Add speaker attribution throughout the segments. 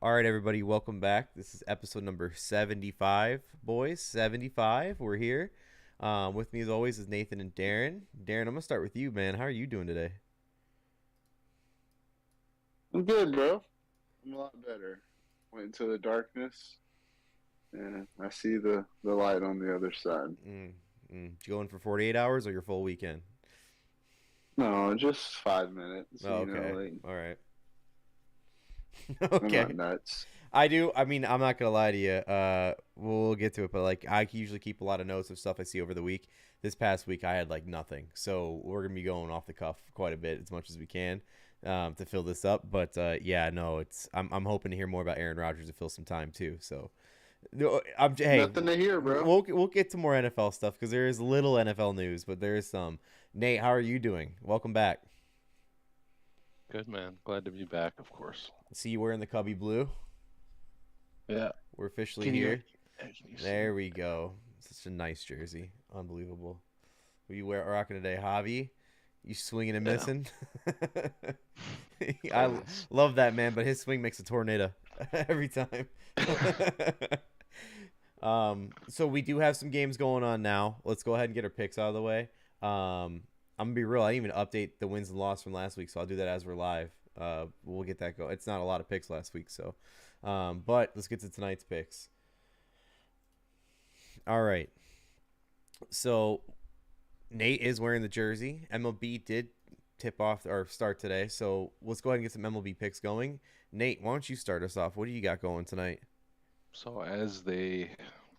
Speaker 1: All right, everybody, welcome back. This is episode number 75, boys. 75. We're here. With me, as always, is Nathan and Darren. Darren, I'm going to start with you, man. How are you doing today?
Speaker 2: I'm good, bro. I'm a lot better. Went into the darkness, and I see the light on the other side.
Speaker 1: Did you go in for 48 hours or your full weekend?
Speaker 2: No, just 5 minutes.
Speaker 1: Oh, okay. All right.
Speaker 2: I'm
Speaker 1: Okay.
Speaker 2: not nuts.
Speaker 1: I do. I mean, I'm not gonna lie to you. We'll get to it, but like, I usually keep a lot of notes of stuff I see over the week. This past week, I had like nothing, so we're gonna be going off the cuff quite a bit as much as we can to fill this up. But yeah, no, I'm hoping to hear more about Aaron Rodgers to fill some time too. So, hey,
Speaker 2: Nothing to hear, bro.
Speaker 1: we'll get to more NFL stuff because there is little NFL news, but there is some. Nate, how are you doing? Welcome back.
Speaker 3: Good, man. Glad to be back, of course.
Speaker 1: See you wearing the Cubby blue.
Speaker 3: Yeah.
Speaker 1: We're officially
Speaker 3: Can you-
Speaker 1: here.
Speaker 3: Can you see?
Speaker 1: There we go. Such a nice jersey. Unbelievable. Who you rocking today, Javi? You swinging and
Speaker 3: Yeah.
Speaker 1: missing? I love that, man, but his swing makes a tornado every time. So we do have some games going on now. Let's go ahead and get our picks out of the way. I'm gonna be real. I didn't even update the wins and losses from last week, so I'll do that as we're live. We'll get that going. It's not a lot of picks last week, so. But let's get to tonight's picks. All right. So Nate is wearing the jersey. MLB did tip off or start today, so let's go ahead and get some MLB picks going. Nate, why don't you start us off? What do you got going tonight?
Speaker 3: So as they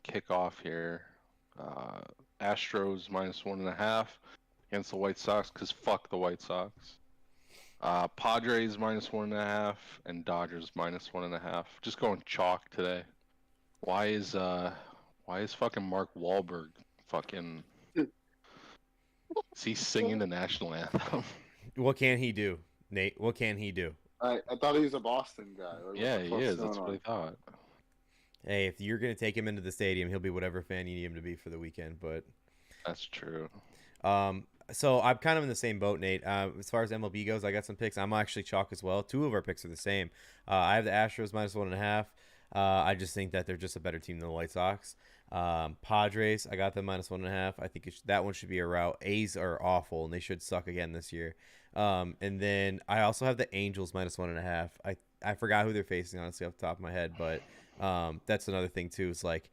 Speaker 3: kick off here, Astros -1.5 against the White Sox because fuck the White Sox. Padres -1.5 and Dodgers -1.5. Just going chalk today. Why is fucking Mark Wahlberg fucking? Is he singing the national anthem?
Speaker 1: What can he do, Nate? What can he do?
Speaker 2: I thought he was a Boston guy. Like,
Speaker 3: Yeah,
Speaker 2: what the
Speaker 3: he
Speaker 2: fuck's
Speaker 3: is.
Speaker 2: going
Speaker 3: That's what
Speaker 2: on?
Speaker 3: I thought.
Speaker 1: Hey, if you're gonna take him into the stadium, he'll be whatever fan you need him to be for the weekend. But
Speaker 3: That's true.
Speaker 1: so I'm kind of in the same boat, Nate. As far as MLB goes, I got some picks. I'm actually chalk as well. Two of our picks are the same. I have the Astros -1.5. I just think that they're just a better team than the White Sox. Padres, I got them -1.5. I think that one should be a route. A's are awful, and they should suck again this year. And then I also have the Angels -1.5. I forgot who they're facing, honestly, off the top of my head, but that's another thing, too. It's like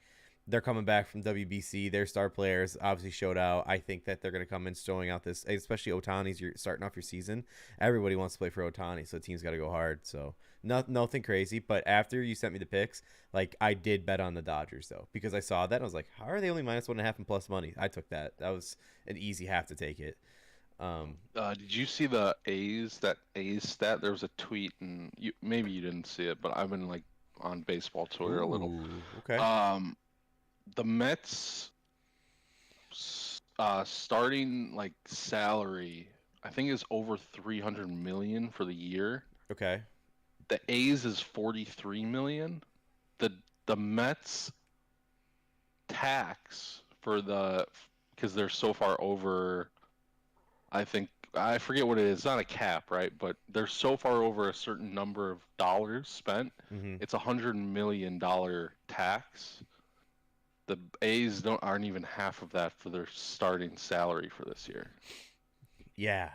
Speaker 1: they're coming back from WBC. Their star players obviously showed out. I think that they're going to come in showing out this, especially Ohtani's. You're starting off your season. Everybody wants to play for Ohtani, so the team's got to go hard. So nothing crazy. But after you sent me the picks, like I did bet on the Dodgers though because I saw that and I was like, how are they only -1.5 and plus money? I took that. That was an easy half to take it.
Speaker 3: Did you see the that A's stat? There was a tweet, and maybe you didn't see it, but I've been like on baseball Twitter a little.
Speaker 1: Ooh, okay.
Speaker 3: The Mets starting like salary, I think is over 300 million for the year.
Speaker 1: Okay.
Speaker 3: The A's is 43 million. The Mets tax for because they're so far over. I forget what it is. It's not a cap, right? But they're so far over a certain number of dollars spent.
Speaker 1: Mm-hmm.
Speaker 3: It's $100 million tax. The A's aren't even half of that for their starting salary for this year.
Speaker 1: Yeah.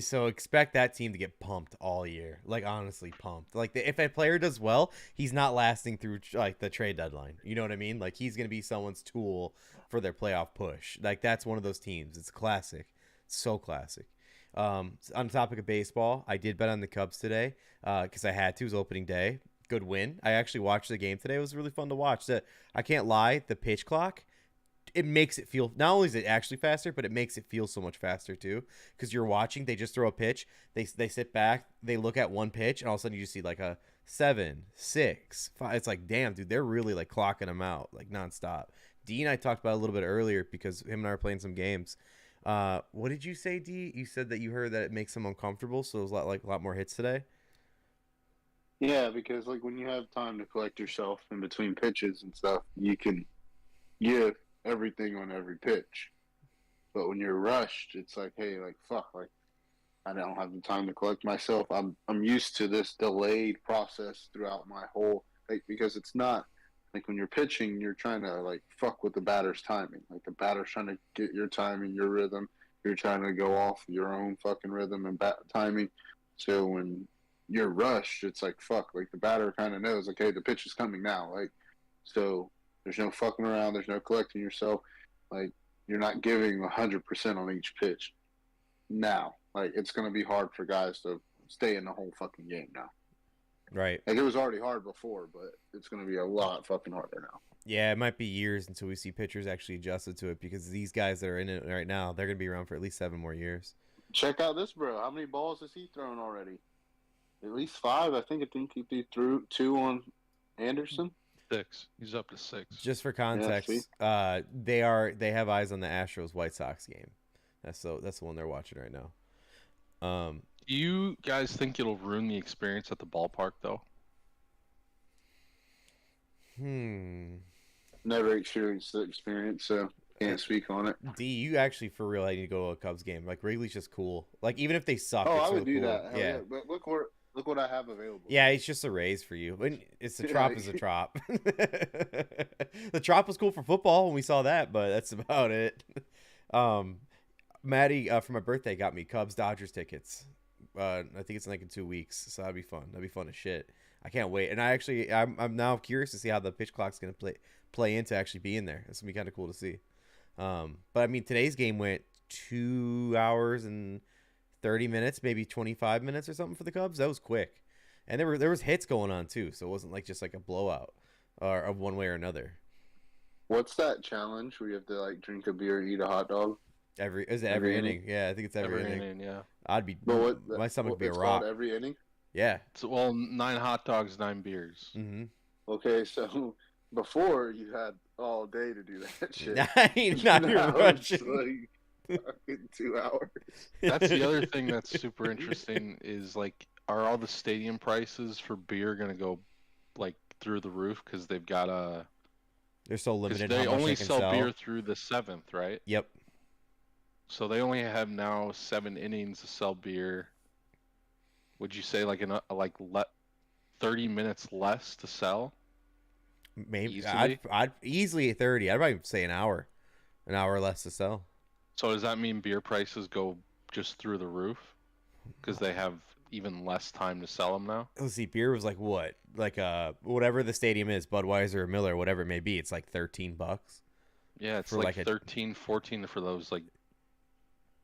Speaker 1: So expect that team to get pumped all year. Like honestly pumped. Like if a player does well, he's not lasting through like the trade deadline. You know what I mean? Like he's gonna be someone's tool for their playoff push. Like that's one of those teams. It's classic. So classic. On the topic of baseball, I did bet on the Cubs today because I had to. It was opening day. Good win. I actually watched the game today. It was really fun to watch. I can't lie. The pitch clock, it makes it feel, not only is it actually faster, but it makes it feel so much faster too. Because you're watching, they just throw a pitch, they sit back, they look at one pitch, and all of a sudden you just see like a 7, 6, 5. It's like, damn, dude, they're really like clocking them out like nonstop. D and I talked about it a little bit earlier because him and I were playing some games. What did you say, D? You said that you heard that it makes them uncomfortable, so it was a lot more hits today.
Speaker 2: Yeah, because like when you have time to collect yourself in between pitches and stuff, you can give everything on every pitch. But when you're rushed, it's like, hey, like fuck, like I don't have the time to collect myself. I'm used to this delayed process throughout my whole because it's not like when you're pitching, you're trying to like fuck with the batter's timing. Like the batter's trying to get your timing, your rhythm. You're trying to go off your own fucking rhythm and timing. So when you're rushed, it's like fuck. Like the batter kind of knows, okay, the pitch is coming now. Like so, there's no fucking around. There's no collecting yourself. Like you're not giving 100% on each pitch. Now, like it's gonna be hard for guys to stay in the whole fucking game now.
Speaker 1: Right.
Speaker 2: Like it was already hard before, but it's gonna be a lot fucking harder now.
Speaker 1: Yeah, it might be years until we see pitchers actually adjusted to it because these guys that are in it right now, they're gonna be around for at least 7 more years.
Speaker 2: Check out this, bro. How many balls has he thrown already? At least 5. I think he threw 2 on Anderson.
Speaker 3: 6. He's up to 6.
Speaker 1: Just for context, they have eyes on the Astros White Sox game. That's the one they're watching right now.
Speaker 3: Do you guys think it'll ruin the experience at the ballpark, though?
Speaker 2: Never experienced the experience, so can't speak on it.
Speaker 1: D, you actually for real need to go to a Cubs game. Like Wrigley's just cool. Like even if they suck,
Speaker 2: Oh,
Speaker 1: it's
Speaker 2: I would
Speaker 1: really
Speaker 2: do
Speaker 1: cool.
Speaker 2: that. Yeah, but look what I have available.
Speaker 1: Yeah, it's just a raise for you. It's a trop is a trop. The trop was cool for football when we saw that, but that's about it. Maddie, for my birthday, got me Cubs Dodgers tickets. I think it's like in 2 weeks, so that'd be fun. That'd be fun as shit. I can't wait. And I'm now curious to see how the pitch clock's gonna play into actually being there. It's gonna be kind of cool to see. But I mean, today's game went 2 hours and 30 minutes, maybe 25 minutes or something for the Cubs. That was quick, and there was hits going on too, so it wasn't like just like a blowout or of one way or another.
Speaker 2: What's that challenge where you have to like drink a beer and eat a hot dog?
Speaker 1: Every
Speaker 2: Every
Speaker 1: inning? Yeah, I think it's every inning.
Speaker 3: Yeah.
Speaker 1: I'd be.
Speaker 2: But
Speaker 1: my stomach would be a
Speaker 2: it's
Speaker 1: rock.
Speaker 2: called every inning.
Speaker 1: Yeah.
Speaker 3: So, well, 9 hot dogs, 9 beers.
Speaker 1: Mm-hmm.
Speaker 2: Okay, so before you had all day to do that shit.
Speaker 1: Now you're rushing.
Speaker 2: Like fucking 2 hours.
Speaker 3: That's the other thing that's super interesting is like, are all the stadium prices for beer gonna go like through the roof because they've got a?
Speaker 1: They're so limited.
Speaker 3: They
Speaker 1: how much
Speaker 3: only
Speaker 1: can
Speaker 3: sell beer through the 7th, right?
Speaker 1: Yep.
Speaker 3: So they only have now 7 innings to sell beer. Would you say like 30 minutes less to sell?
Speaker 1: Maybe
Speaker 3: Easily?
Speaker 1: I'd easily 30. I'd probably say an hour less to sell.
Speaker 3: So does that mean beer prices go just through the roof because they have even less time to sell them now?
Speaker 1: Let's see, beer was like what? Like whatever the stadium is, Budweiser or Miller, whatever it may be. It's like $13.
Speaker 3: Yeah, it's like 13, 14 for those like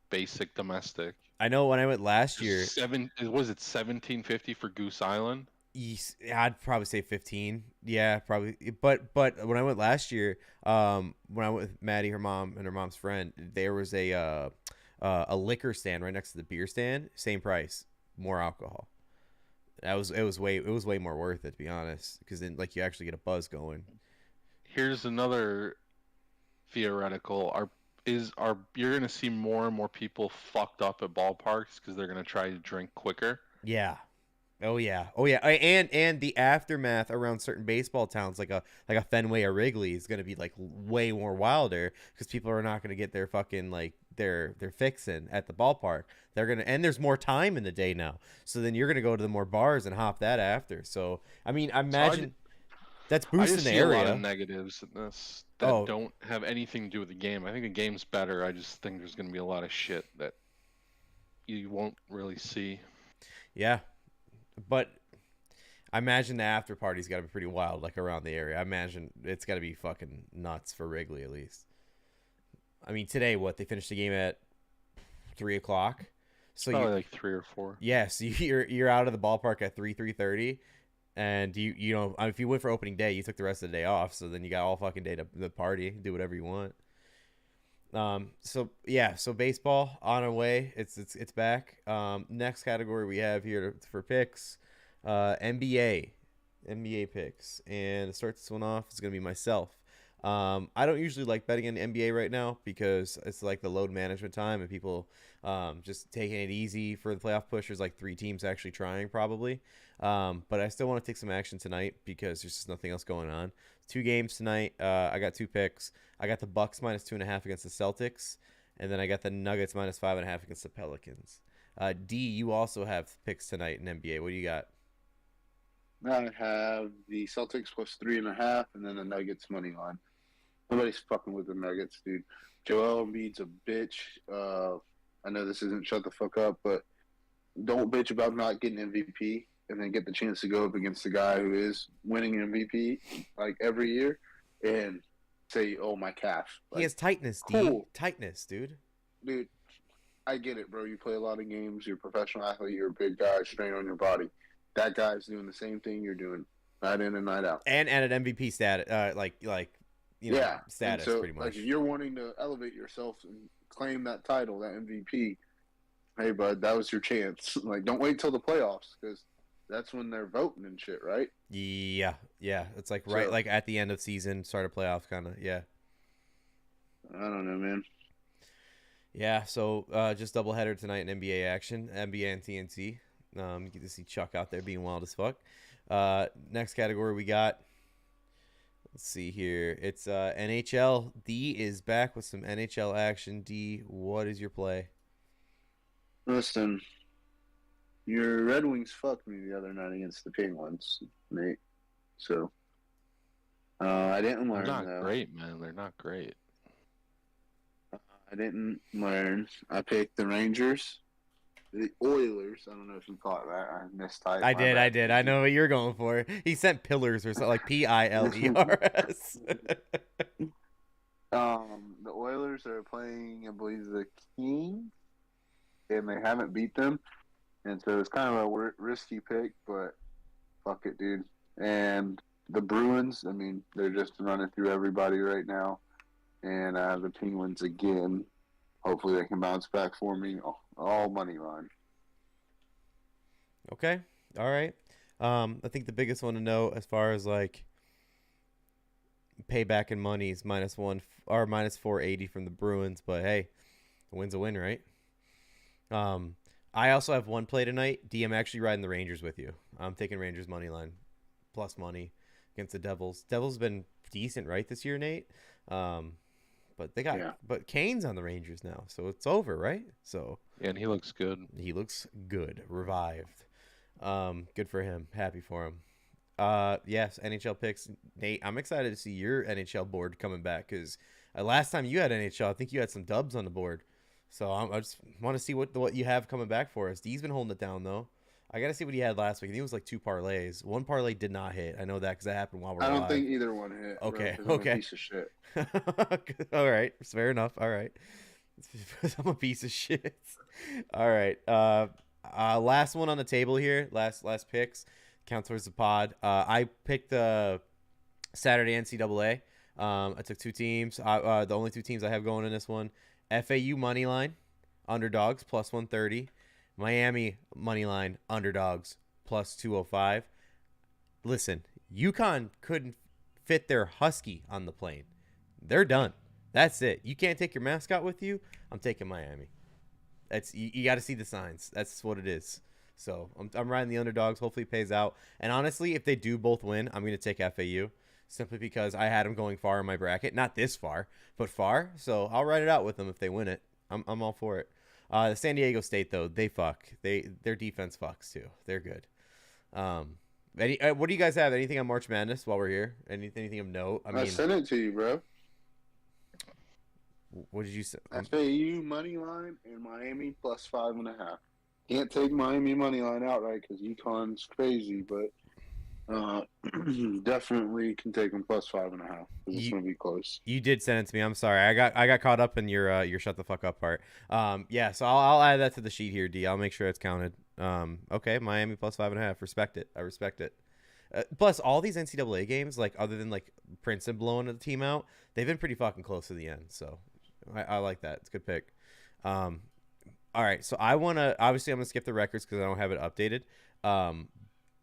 Speaker 3: basic domestic.
Speaker 1: I know when I went last year.
Speaker 3: Was it $17.50 for Goose Island?
Speaker 1: I'd probably say 15. Yeah, probably. But when I went last year, when I went with Maddie, her mom, and her mom's friend, there was a liquor stand right next to the beer stand. Same price, more alcohol. It was way more worth it, to be honest, because then like you actually get a buzz going.
Speaker 3: Here's another theoretical. You're gonna see more and more people fucked up at ballparks because they're gonna try to drink quicker.
Speaker 1: Yeah. Oh yeah. And the aftermath around certain baseball towns like a Fenway or Wrigley is gonna be like way more wilder because people are not gonna get their fucking like their fixin' at the ballpark. They're gonna, and there's more time in the day now, so then you're gonna go to the more bars and hop that after. So I mean, I imagine that's boosting the area.
Speaker 3: I see a lot of negatives in this that don't have anything to do with the game. I think the game's better. I just think there's gonna be a lot of shit that you won't really see.
Speaker 1: Yeah. But I imagine the after party's got to be pretty wild, like around the area. I imagine it's got to be fucking nuts for Wrigley at least. I mean, today they finished the game at 3:00, so
Speaker 3: probably like 3 or 4.
Speaker 1: Yeah, so you're out of the ballpark at 3:30, and you know if you went for opening day, you took the rest of the day off, so then you got all fucking day to party, do whatever you want. So baseball on our way. It's back. Next category we have here for picks, NBA picks, and to start this one off, it's gonna be myself. I don't usually like betting on NBA right now because it's like the load management time and people just taking it easy for the playoff push. There's like 3 teams actually trying probably, but I still want to take some action tonight because there's just nothing else going on. 2 games tonight. I got 2 picks. I got the Bucks -2.5 against the Celtics, and then I got the Nuggets -5.5 against the Pelicans. D, you also have picks tonight in NBA. What do you got?
Speaker 2: I have the Celtics plus 3.5, and then the Nuggets money line. Nobody's fucking with the Nuggets, dude. Joel Embiid's a bitch. I know this isn't shut the fuck up, but don't bitch about not getting MVP and then get the chance to go up against the guy who is winning MVP like every year and say, "Oh, my calf." Like,
Speaker 1: He has tightness, D.
Speaker 2: cool.
Speaker 1: Tightness, dude.
Speaker 2: Dude, I get it, bro. You play a lot of games. You're a professional athlete. You're a big guy. Strain on your body. That guy's doing the same thing you're doing, night in and night out.
Speaker 1: And at an MVP status, status,
Speaker 2: so,
Speaker 1: pretty much.
Speaker 2: Like, if you're wanting to elevate yourself and claim that title, that MVP, hey, bud, that was your chance. Like, don't wait till the playoffs because that's when they're voting and shit, right?
Speaker 1: Yeah. It's like
Speaker 2: So-
Speaker 1: like at the end of season, start of playoffs, kind of. Yeah.
Speaker 2: I don't know, man.
Speaker 1: Yeah. So just doubleheader tonight in NBA action, NBA and TNT. You get to see Chuck out there being wild as fuck. Next category we got. Let's see here. It's NHL. D is back with some NHL action. D, what is your play?
Speaker 2: Listen, your Red Wings fucked me the other night against the Penguins, Nate. So, I didn't
Speaker 3: They're
Speaker 2: learn,
Speaker 3: not
Speaker 2: though.
Speaker 3: great, man. They're not great.
Speaker 2: I didn't learn. I picked the Rangers. The Oilers. I don't know if you caught that. I mistyped.
Speaker 1: I
Speaker 2: my
Speaker 1: did.
Speaker 2: bad.
Speaker 1: I know what you're going for. He sent pillars or something like Pilers.
Speaker 2: The Oilers are playing, I believe, the Kings, and they haven't beat them, and so it's kind of a risky pick, but fuck it, dude. And the Bruins, I mean, they're just running through everybody right now, and the Penguins again. Hopefully, they can bounce back for me. All money line.
Speaker 1: Okay. All right. I think the biggest one to know as far as like payback in money is -1 or -480 from the Bruins, but hey, a win's a win, right? I also have one play tonight. D, I'm actually riding the Rangers with you. I'm taking Rangers money line plus money against the Devils. Devils been decent, right, this year, Nate? But they got but Kane's on the Rangers now, so it's over, right? So
Speaker 3: Yeah, and he looks good.
Speaker 1: he looks good, revived. Good for him. Happy for him. Yes, NHL picks. Nate, I'm excited to see your NHL board coming back because last time you had NHL, I think you had some dubs on the board. So I just want to see what you have coming back for us. D's been holding it down though. I got to see what he had last week. I think it was like 2 parlays. One parlay did not hit. I know that because that happened while we're
Speaker 2: I don't
Speaker 1: live.
Speaker 2: think either one hit.
Speaker 1: Okay,
Speaker 2: bro, 'cause I'm
Speaker 1: okay.
Speaker 2: a piece of shit.
Speaker 1: All right, fair enough. All right, I'm a piece of shit. All right, last one on the table here. Last picks count towards the pod. I picked the Saturday NCAA. I took 2 teams. The only 2 teams I have going in this one: FAU money line, underdogs plus 130. Miami money line, underdogs plus 205. Listen, UConn couldn't fit their Husky on the plane. They're done. That's it. You can't take your mascot with you. I'm taking Miami. That's you got to see the signs. That's what it is. So I'm riding the underdogs. Hopefully it pays out. And honestly, if they do both win, I'm going to take FAU simply because I had them going far in my bracket. Not this far, but far. So I'll ride it out with them if they win it. I'm all for it. The San Diego State though, they fuck. Their defense fucks too. They're good. What do you guys have? Anything on March Madness while we're here? Anything of note?
Speaker 2: I sent it to you, bro.
Speaker 1: What did you say?
Speaker 2: FAU money line and Miami plus 5.5. Can't take Miami money line outright because UConn's crazy, but definitely can take them plus 5.5. It's gonna be close.
Speaker 1: You did send it to me. I'm sorry. I got caught up in your shut the fuck up part. Yeah. So I'll add that to the sheet here, D. I'll make sure it's counted. Okay. Miami plus 5.5. Respect it. I respect it. Plus, all these NCAA games, like other than like Princeton blowing the team out, they've been pretty fucking close to the end. So I like that. It's a good pick. All right. So I'm gonna skip the records because I don't have it updated.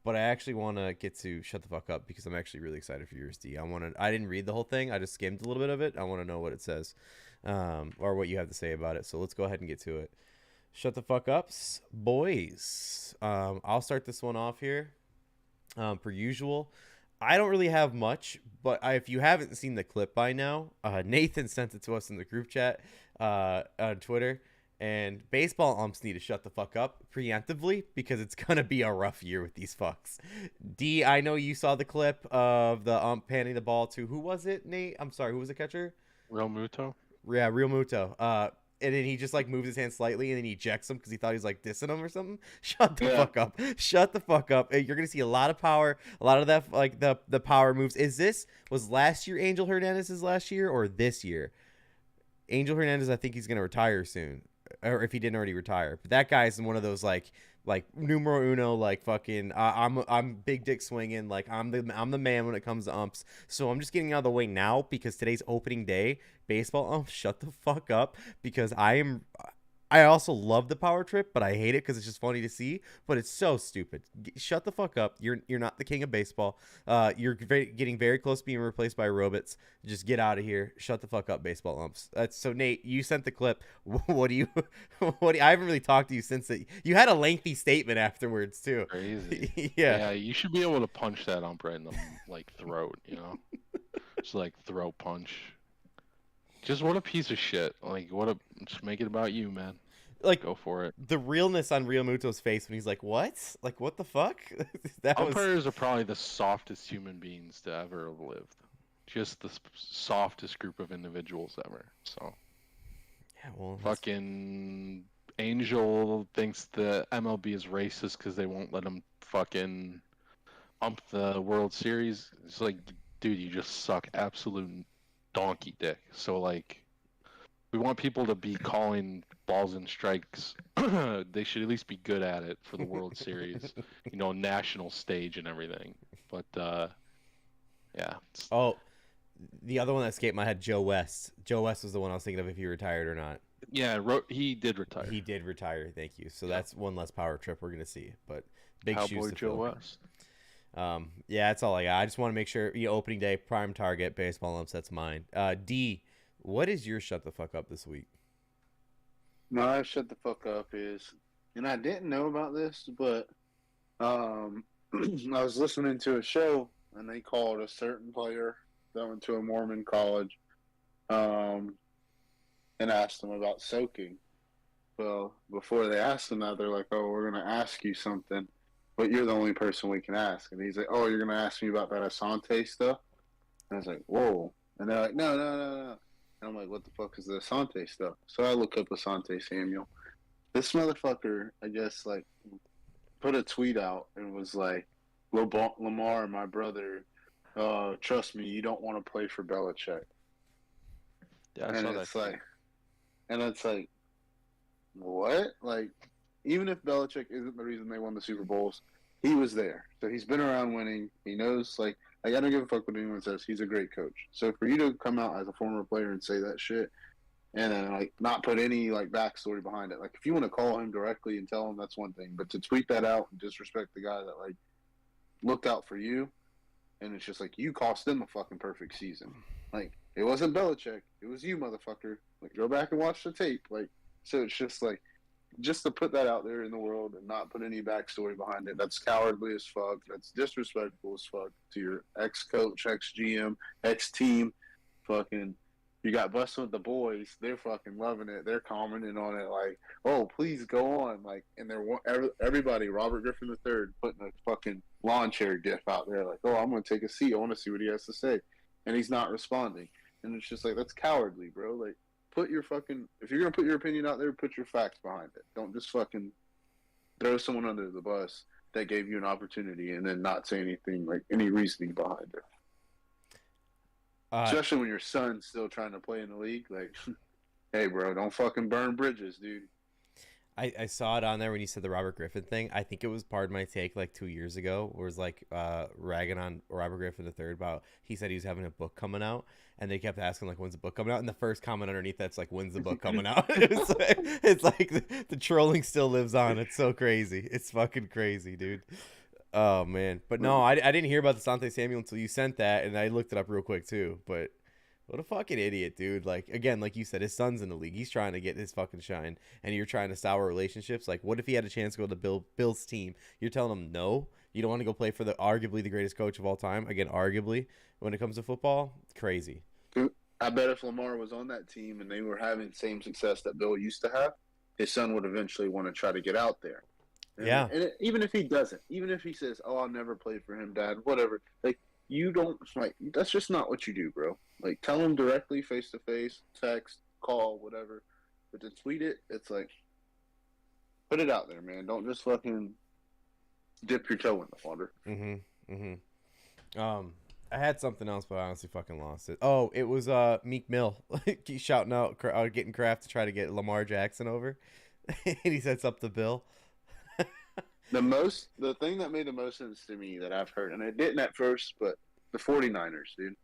Speaker 1: But I actually want to get to shut the fuck up because I'm actually really excited for yours, D. I didn't read the whole thing. I just skimmed a little bit of it. I want to know what it says, or what you have to say about it. So let's go ahead and get to it. Shut the fuck ups, boys. I'll start this one off here. Per usual, I don't really have much, but if you haven't seen the clip by now, Nathan sent it to us in the group chat on Twitter, And baseball umps need to shut the fuck up preemptively because it's going to be a rough year with these fucks. D, I know you saw the clip of the ump panning the ball to, who was it, Nate? I'm sorry, who was the catcher?
Speaker 3: Real Muto?
Speaker 1: Yeah, Real Muto. And then he just like moves his hand slightly and then he ejects him because he thought he was like dissing him or something. Shut the fuck up. Shut the fuck up. You're gonna see a lot of power, a lot of that like the power moves. Was last year Angel Hernandez's last year or this year? Angel Hernandez, I think he's gonna retire soon, or if he didn't already retire. But that guy's one of those like numero uno, like fucking I'm big dick swinging, like I'm the man when it comes to umps. So I'm just getting out of the way now because today's opening day. Baseball umps, shut the fuck up because I also love the power trip, but I hate it because it's just funny to see. But it's so stupid. Shut the fuck up. You're not the king of baseball. You're getting very close to being replaced by robots. Just get out of here. Shut the fuck up, baseball umps. So Nate, you sent the clip. What do you? I haven't really talked to you since it. You had a lengthy statement afterwards too.
Speaker 3: Crazy.
Speaker 1: Yeah.
Speaker 3: You should be able to punch that ump right in the like throat. You know, just like throat punch. Just what a piece of shit. Like just make it about you, man.
Speaker 1: Like,
Speaker 3: go for it.
Speaker 1: The realness on Real Muto's face when he's like, "What? Like, what the fuck?"
Speaker 3: Umpires are probably the softest human beings to ever have lived. Just the softest group of individuals ever. So,
Speaker 1: yeah, well,
Speaker 3: fucking Angel thinks the MLB is racist because they won't let him fucking ump the World Series. It's like, dude, you just suck absolute donkey dick. So like, we want people to be calling balls and strikes. They should at least be good at it for the World Series, national stage and everything. But yeah.
Speaker 1: Oh, the other one that escaped my head, Joe West. Joe West was the one I was thinking of if he retired or not.
Speaker 3: Yeah, he did retire.
Speaker 1: He did retire. Thank you. So that's one less power trip we're gonna see. But big
Speaker 3: Cowboy
Speaker 1: shoes to
Speaker 3: Joe
Speaker 1: fill.
Speaker 3: West.
Speaker 1: Yeah, that's all I got. I just want to make sure opening day, prime target, baseball umps. That's mine. D, what is your shut the fuck up this week?
Speaker 2: My shut the fuck up is, and I didn't know about this, but I was listening to a show and they called a certain player that went to a Mormon college, and asked him about soaking. Well, before they asked him that, they're like, "Oh, we're gonna ask you something, but you're the only person we can ask." And he's like, "Oh, you're gonna ask me about that Asante stuff?" And I was like, "Whoa!" And they're like, "No, no, no, no." And I'm like, "What the fuck is the Asante stuff?" So I look up Asante Samuel. This motherfucker, I guess, like, put a tweet out and was like, "Lamar, my brother, trust me, you don't want to play for Belichick."
Speaker 3: Yeah, I saw that.
Speaker 2: And it's like, what? Like, even if Belichick isn't the reason they won the Super Bowls, he was there. So he's been around winning. He knows, like, I don't give a fuck what anyone says. He's a great coach. So for you to come out as a former player and say that shit and then, like, not put any, like, backstory behind it. Like, if you want to call him directly and tell him, that's one thing. But to tweet that out and disrespect the guy that, like, looked out for you, and it's just like, you cost them a fucking perfect season. Like, it wasn't Belichick. It was you, motherfucker. Like, go back and watch the tape. Like, so it's just like, just to put that out there in the world and not put any backstory behind it, that's cowardly as fuck. That's disrespectful as fuck to your ex-coach, ex-GM, ex-team. Fucking, you got busted with the boys. They're fucking loving it. They're commenting on it like, "Oh, please go on." Like, and they're everybody, Robert Griffin III, putting a fucking lawn chair gif out there like, "Oh, I'm going to take a seat. I want to see what he has to say." And he's not responding. And it's just like, that's cowardly, bro. Like, if you're going to put your opinion out there, put your facts behind it. Don't just fucking throw someone under the bus that gave you an opportunity and then not say anything, like, any reasoning behind it. Especially when your son's still trying to play in the league. Like, hey, bro, don't fucking burn bridges, dude.
Speaker 1: I saw it on there when you said the Robert Griffin thing. I think it was Pardon My Take like 2 years ago, where it was like ragging on Robert Griffin III about, he said he was having a book coming out, and they kept asking like, when's the book coming out? And the first comment underneath that's like, when's the book coming out? It's like the trolling still lives on. It's so crazy. It's fucking crazy, dude. Oh man. But no, I didn't hear about the Asante Samuel until you sent that, and I looked it up real quick too. But what a fucking idiot, dude. Like, again, like you said, his son's in the league. He's trying to get his fucking shine, and you're trying to sour relationships. Like, what if he had a chance to go to Bill's team? You're telling him no? You don't want to go play for arguably the greatest coach of all time? Again, arguably, when it comes to football? Crazy.
Speaker 2: I bet if Lamar was on that team and they were having the same success that Bill used to have, his son would eventually want to try to get out there. And even if he doesn't, even if he says, "Oh, I'll never play for him, Dad," whatever. Like, you don't like. That's just not what you do, bro. Like, tell him directly, face to face, text, call, whatever. But to tweet it, it's like, put it out there, man. Don't just fucking dip your toe in the water.
Speaker 1: I had something else, but I honestly fucking lost it. Oh, it was Meek Mill. He's shouting out, getting Kraft to try to get Lamar Jackson over, and he sets up the bill.
Speaker 2: The thing that made the most sense to me that I've heard, and it didn't at first, but the 49ers, dude.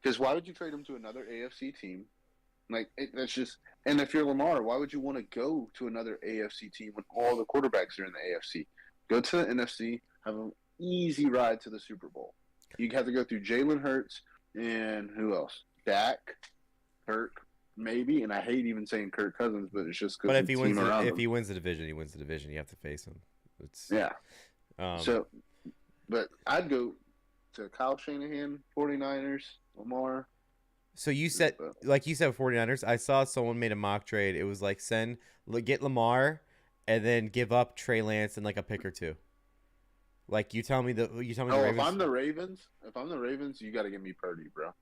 Speaker 2: Because why would you trade him to another AFC team? Like, that's just, and if you're Lamar, why would you want to go to another AFC team when all the quarterbacks are in the AFC? Go to the NFC, have an easy ride to the Super Bowl. You have to go through Jalen Hurts and who else? Dak, Kirk, maybe, and I hate even saying Kirk Cousins, but it's just because
Speaker 1: if he wins the division, he wins the division. You have to face him.
Speaker 2: But I'd go to Kyle Shanahan, 49ers, Lamar.
Speaker 1: So you said 49ers. I saw someone made a mock trade. It was like get Lamar, and then give up Trey Lance and like a pick or two. Like, you tell me the Ravens.
Speaker 2: If I'm the Ravens, you got to give me Purdy, bro.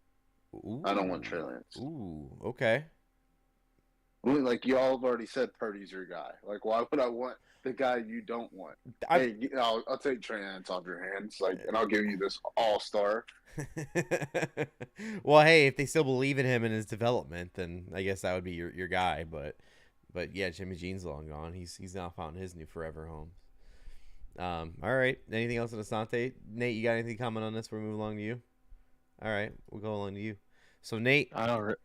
Speaker 2: Ooh. I don't want Trey Lance.
Speaker 1: Ooh, okay.
Speaker 2: Like, y'all have already said Purdy's your guy. Like, why would I want the guy you don't want? Hey, I'll take Trey Lance off your hands, and I'll give you this all-star.
Speaker 1: Well, hey, if they still believe in him and his development, then I guess that would be your guy. But yeah, Jimmy G's long gone. He's now found his new forever home. All right. Anything else on Asante? Nate, you got anything to comment on this before we move along to you? All right, we'll go along to you. So Nate,
Speaker 3: I don't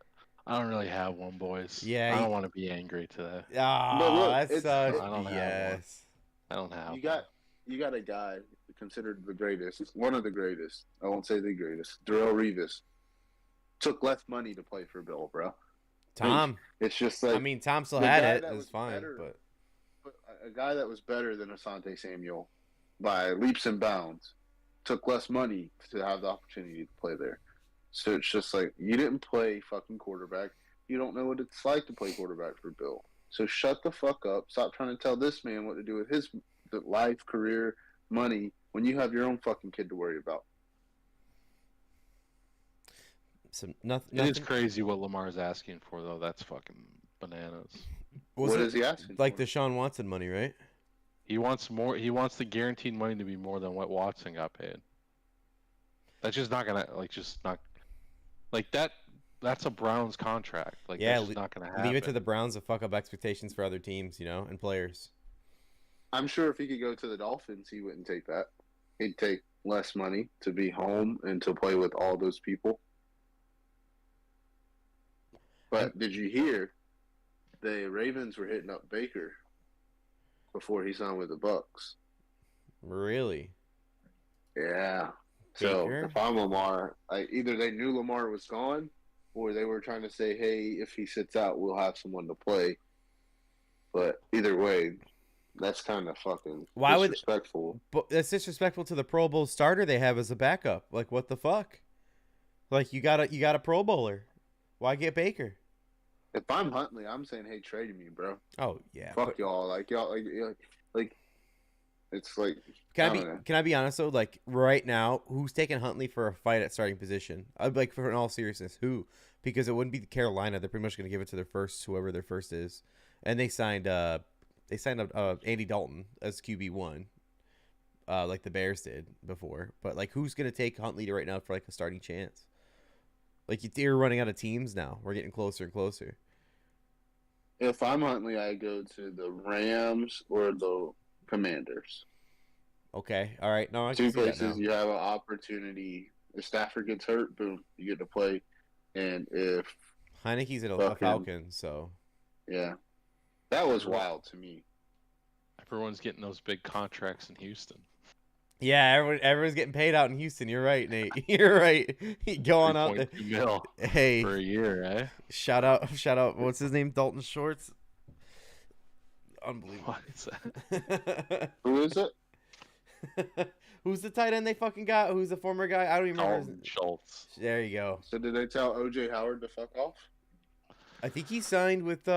Speaker 3: really have one, boys.
Speaker 1: Yeah,
Speaker 3: I don't want to be angry to that.
Speaker 1: That's
Speaker 3: I don't have.
Speaker 2: You got a guy considered the greatest, one of the greatest. I won't say the greatest. Darrelle Revis took less money to play for Bill, bro.
Speaker 1: Tom,
Speaker 2: it's just like,
Speaker 1: Tom still had it. It was fine, but
Speaker 2: a guy that was better than Asante Samuel by leaps and bounds took less money to have the opportunity to play there. So it's just like, you didn't play fucking quarterback. You don't know what it's like to play quarterback for Bill. So shut the fuck up. Stop trying to tell this man what to do with his life, career, money, when you have your own fucking kid to worry about.
Speaker 1: So nothing.
Speaker 3: It is crazy what Lamar's asking for, though. That's fucking bananas.
Speaker 2: What is he asking
Speaker 1: like
Speaker 2: for?
Speaker 1: the Deshaun Watson money, right?
Speaker 3: He wants more. He wants the guaranteed money to be more than what Watson got paid. That's just not gonna that. That's a Browns contract. Like, that's just not gonna happen.
Speaker 1: Leave it to the Browns to fuck up expectations for other teams, and players.
Speaker 2: I'm sure if he could go to the Dolphins, he wouldn't take that. He'd take less money to be home and to play with all those people. But did you hear the Ravens were hitting up Baker before he signed with the Bucks?
Speaker 1: Really?
Speaker 2: Yeah. So if I'm Lamar, either they knew Lamar was gone, or they were trying to say, hey, if he sits out, we'll have someone to play. But either way, that's kind of fucking disrespectful.
Speaker 1: But that's disrespectful to the Pro Bowl starter they have as a backup. Like, what the fuck? Like, you got a Pro Bowler. Why get Baker?
Speaker 2: If I'm Huntley, I'm saying, hey, trade me, bro.
Speaker 1: Oh yeah.
Speaker 2: Fuck y'all. Like, y'all, like it's like.
Speaker 1: Can I be honest though? Like, right now, who's taking Huntley for a fight at starting position? Like, for in all seriousness, who? Because it wouldn't be Carolina. They're pretty much going to give it to their first, whoever their first is, and they signed Andy Dalton as QB1, like the Bears did before. But like, who's going to take Huntley right now for like a starting chance? Like, you're running out of teams now. We're getting closer and closer.
Speaker 2: If I'm Huntley, I go to the Rams or the Commanders.
Speaker 1: Okay, all right. No, I can
Speaker 2: Two
Speaker 1: see that
Speaker 2: places
Speaker 1: now.
Speaker 2: you have an opportunity. If Stafford gets hurt, boom, you get to play. And if
Speaker 1: Heineke's a Falcon, so
Speaker 2: yeah, that was wild to me.
Speaker 3: Everyone's getting those big contracts in Houston.
Speaker 1: Yeah, everyone's getting paid out in Houston. You're right, Nate. You're right. Go on out there.
Speaker 3: Mil
Speaker 1: hey,
Speaker 3: for a year, eh?
Speaker 1: Shout out. What's his name? Dalton Schultz. Unbelievable.
Speaker 3: What is that?
Speaker 2: Who is it?
Speaker 1: Who's the tight end they fucking got? Who's the former guy? I don't even remember.
Speaker 3: Dalton Schultz.
Speaker 1: There you go.
Speaker 2: So did they tell OJ Howard to fuck off?
Speaker 1: I think he signed with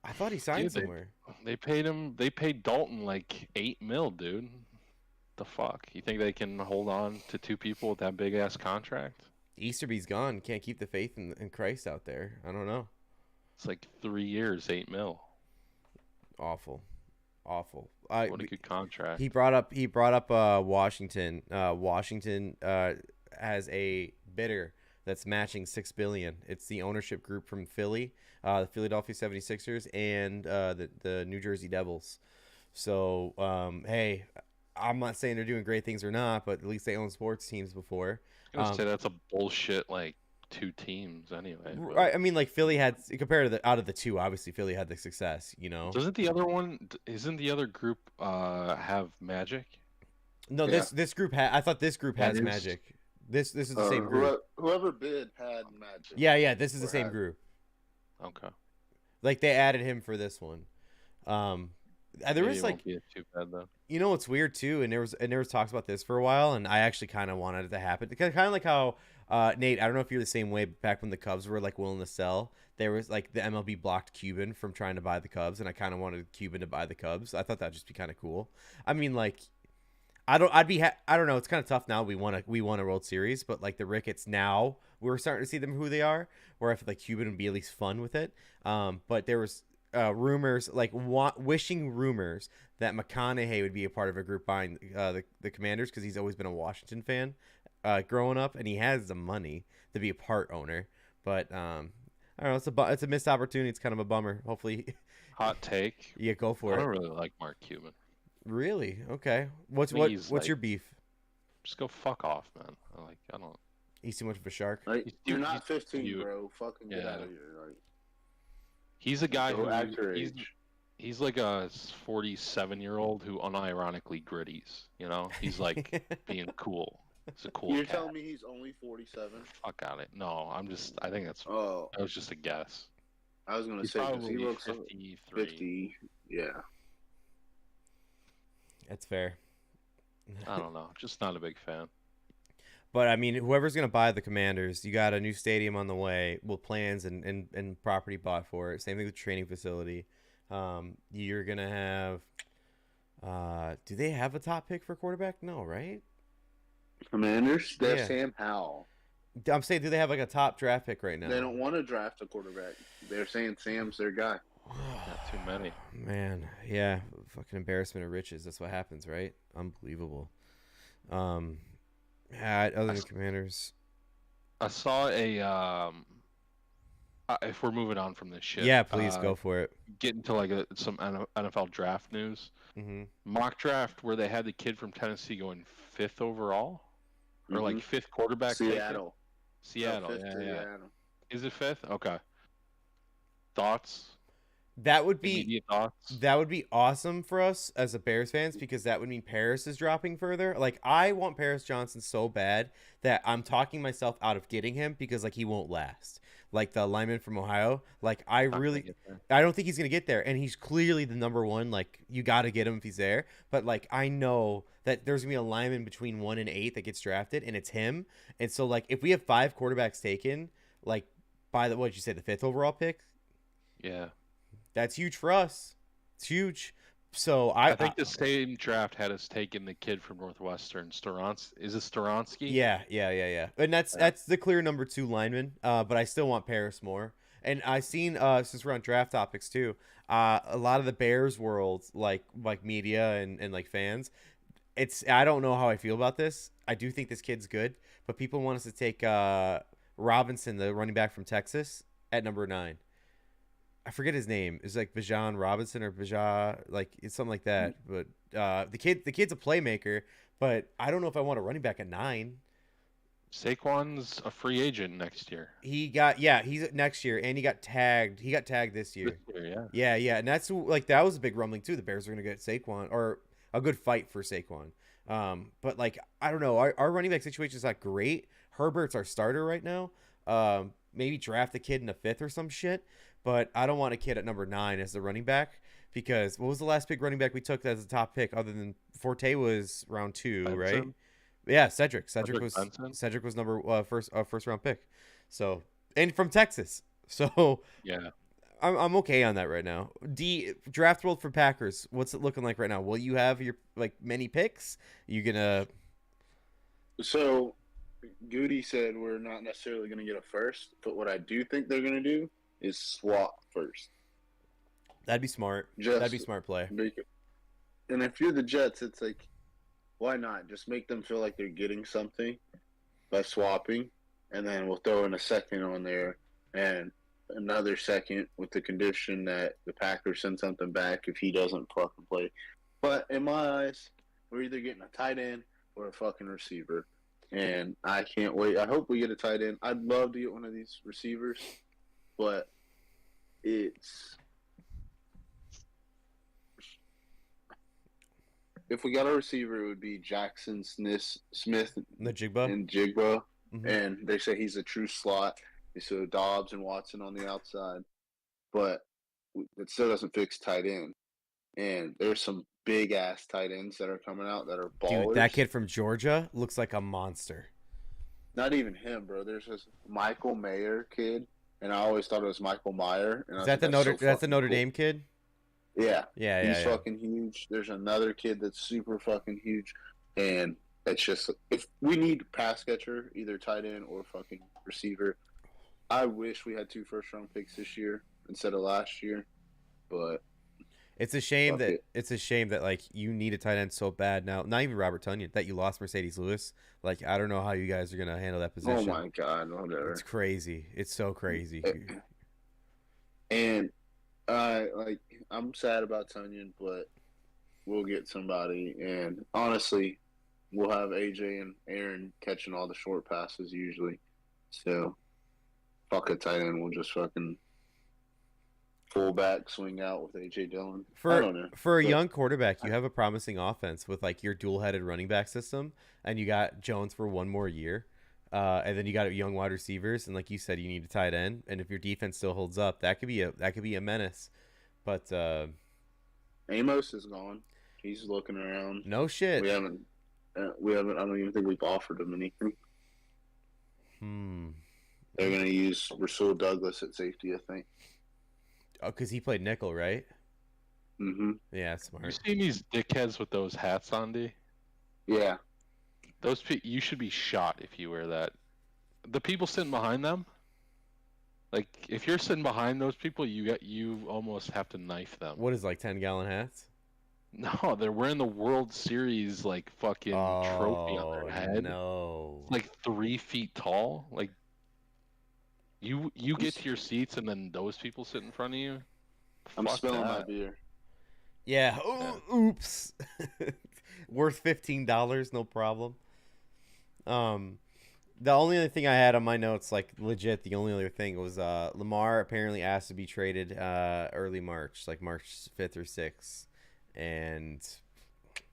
Speaker 1: I thought he signed
Speaker 3: Dude,
Speaker 1: somewhere.
Speaker 3: They paid him. They paid Dalton like $8 million, dude. The fuck? You think they can hold on to two people with that big ass contract?
Speaker 1: Easterby's gone. Can't keep the faith in Christ out there. I don't know.
Speaker 3: It's like 3 years, $8 million.
Speaker 1: Awful.
Speaker 3: What a good contract.
Speaker 1: He brought up Washington. Washington has a bidder that's matching $6 billion. It's the ownership group from Philly, the Philadelphia 76ers, and the New Jersey Devils. So hey, I'm not saying they're doing great things or not, but at least they own sports teams before.
Speaker 3: I was gonna say that's a bullshit like 2 teams anyway. But...
Speaker 1: Right. I mean, like Philly had compared to out of the 2, obviously Philly had the success.
Speaker 3: Doesn't the other one? Isn't the other group have Magic?
Speaker 1: No,
Speaker 2: Yeah.
Speaker 1: this group had. I thought this group has Magic. This is the same group.
Speaker 2: Whoever bid had Magic.
Speaker 1: Yeah. This is the same group.
Speaker 3: Okay.
Speaker 1: Like they added him for this one. There was like,
Speaker 3: too bad though.
Speaker 1: you know what's weird too, and there was talks about this for a while, and I actually kind of wanted it to happen. Kind of like how Nate, I don't know if you're the same way. Back when the Cubs were like willing to sell, there was like the MLB blocked Cuban from trying to buy the Cubs, and I kind of wanted Cuban to buy the Cubs. I thought that'd just be kind of cool. I mean, like, I don't know. It's kind of tough now. We won a World Series, but like the Ricketts now, we're starting to see them who they are. Where I feel like Cuban would be at least fun with it. But there was rumors, like wishing rumors that McConaughey would be a part of a group buying the Commanders because he's always been a Washington fan growing up, and he has the money to be a part owner. But I don't know. It's a missed opportunity. It's kind of a bummer. Hopefully,
Speaker 3: hot take.
Speaker 1: Yeah, go for it.
Speaker 3: I don't really like Mark Cuban.
Speaker 1: Really? Okay. What's
Speaker 3: like,
Speaker 1: your beef?
Speaker 3: Just go fuck off, man. I don't.
Speaker 1: He's too much of a shark.
Speaker 2: Like, you're not 15, bro. Fucking get out of here. Like,
Speaker 3: he's a guy who
Speaker 2: age.
Speaker 3: He's like a 47-year-old who unironically gritties. You know, he's like being cool. He's a cool.
Speaker 2: You're
Speaker 3: cat.
Speaker 2: telling me he's only 47?
Speaker 3: Fuck out it. No, I think that's.
Speaker 2: Oh,
Speaker 3: that was just a guess.
Speaker 2: I was gonna
Speaker 3: He's
Speaker 2: say because
Speaker 3: probably
Speaker 2: he looks
Speaker 3: 53.
Speaker 2: 50. Yeah.
Speaker 1: That's fair.
Speaker 3: I don't know. Just not a big fan.
Speaker 1: But I mean, whoever's gonna buy the Commanders, you got a new stadium on the way with plans and property bought for it. Same thing with the training facility. You're gonna have. Do they have a top pick for quarterback? No, right?
Speaker 2: Commanders? They have
Speaker 1: Yeah.
Speaker 2: Sam Howell.
Speaker 1: I'm saying, do they have like a top draft pick right now?
Speaker 2: They don't want to draft a quarterback. They're saying Sam's their guy.
Speaker 3: Not too many.
Speaker 1: Man, yeah, fucking embarrassment of riches. That's what happens, right? Unbelievable. Other than Commanders,
Speaker 3: I saw a. If we're moving on from this shit,
Speaker 1: yeah, please go for it.
Speaker 3: Get into like some NFL draft news.
Speaker 1: Mm-hmm.
Speaker 3: Mock draft where they had the kid from Tennessee going 5th overall, or like 5th quarterback.
Speaker 2: Seattle.
Speaker 3: Seattle.
Speaker 2: No,
Speaker 3: Yeah.
Speaker 2: Seattle.
Speaker 3: Is it 5th? Okay. Thoughts?
Speaker 1: That would be
Speaker 3: Immediate thoughts?
Speaker 1: That would be awesome for us as a Bears fans because that would mean Paris is dropping further. Like I want Paris Johnson so bad that I'm talking myself out of getting him because like he won't last. Like the lineman from Ohio, like I don't think he's gonna get there, and he's clearly the number one. Like you got to get him if he's there. But like I know that there's gonna be a lineman between 1 and 8 that gets drafted, and it's him. And so like if we have 5 quarterbacks taken, like by the what did you say, the 5th overall pick?
Speaker 3: Yeah.
Speaker 1: That's huge for us. It's huge. So
Speaker 3: I think the same draft had us taking the kid from Northwestern, Storonsky. Is it Storonsky?
Speaker 1: Yeah. And that's the clear number 2 lineman. But I still want Paris more. And I've seen since we're on draft topics too, a lot of the Bears world, like media and like fans, I don't know how I feel about this. I do think this kid's good, but people want us to take Robinson, the running back from Texas, at number 9. I forget his name. It's like Bijan Robinson or Bijan, like it's something like that. But the kid's a playmaker, but I don't know if I want a running back at 9.
Speaker 3: Saquon's a free agent next year.
Speaker 1: He's next year, and he got tagged. He got tagged this year. Yeah, and that's like that was a big rumbling too. The Bears are gonna get Saquon or a good fight for Saquon. But like I don't know, our running back situation is not great. Herbert's our starter right now. Maybe draft a kid in the 5th or some shit. But I don't want a kid at number 9 as the running back because what was the last big running back we took as a top pick other than Forte was round 2,
Speaker 3: Benson?
Speaker 1: right? Yeah, Cedric
Speaker 3: Benson?
Speaker 1: was number first round pick. So, and from Texas. So,
Speaker 3: yeah.
Speaker 1: I'm okay on that right now. Draft world for Packers. What's it looking like right now? Will you have your many picks? You gonna?
Speaker 2: So, Goody said we're not necessarily going to get a first, but what I do think they're going to do is swap first.
Speaker 1: That'd be smart. That'd be smart play.
Speaker 2: And if you're the Jets, it's like, why not? Just make them feel like they're getting something by swapping, and then we'll throw in a second on there and another second with the condition that the Packers send something back if he doesn't fucking play. But in my eyes, we're either getting a tight end or a fucking receiver. And I can't wait. I hope we get a tight end. I'd love to get one of these receivers, but it's if we got a receiver, it would be Jackson Smith
Speaker 1: Najigba
Speaker 2: and Jigba. Mm-hmm. And they say he's a true slot. So Dobbs and Watson on the outside. But it still doesn't fix tight end. And there's some big-ass tight ends that are coming out that are ballers.
Speaker 1: Dude, that kid from Georgia looks like a monster.
Speaker 2: Not even him, bro. There's this Michael Mayer kid, and I always thought it was Michael Meyer. And
Speaker 1: Is that the Notre Dame kid?
Speaker 2: Yeah.
Speaker 1: Yeah.
Speaker 2: He's fucking huge. There's another kid that's super fucking huge. And it's just, if we need pass catcher, either tight end or fucking receiver, I wish we had 2 first-round picks this year instead of last year. But
Speaker 1: it's a shame that like you need a tight end so bad now. Not even Robert Tonyan, that you lost Mercedes Lewis. Like, I don't know how you guys are gonna handle that position.
Speaker 2: Oh my god, whatever.
Speaker 1: It's crazy. It's so crazy.
Speaker 2: And I'm sad about Tonyan, but we'll get somebody. And honestly, we'll have AJ and Aaron catching all the short passes usually. So fuck a tight end. We'll just fucking fullback swing out with AJ Dillon. I don't know.
Speaker 1: For a young quarterback, you have a promising offense with like your dual-headed running back system, and you got Jones for 1 more year, and then you got young wide receivers, and like you said, you need a tight end. And if your defense still holds up, that could be a menace. But
Speaker 2: Amos is gone. He's looking around.
Speaker 1: No shit.
Speaker 2: We haven't. I don't even think we've offered him anything. They're gonna use Rasul Douglas at safety, I think.
Speaker 1: Oh, because he played nickel, right?
Speaker 2: Mm-hmm.
Speaker 1: Yeah, smart.
Speaker 3: You seen these dickheads with those hats on, D?
Speaker 2: Yeah.
Speaker 3: You should be shot if you wear that. The people sitting behind them, like if you're sitting behind those people, you almost have to knife them.
Speaker 1: What is like 10-gallon hats?
Speaker 3: No, they're wearing the World Series like fucking trophy on their head.
Speaker 1: No.
Speaker 3: Like 3 feet tall. Like you get to your seats and then those people sit in front of you.
Speaker 2: I'm spilling my beer.
Speaker 1: Yeah. Oops. Worth $15, no problem. The only other thing I had on my notes, like legit, the only other thing was Lamar apparently asked to be traded early March, like March 5th or 6th. And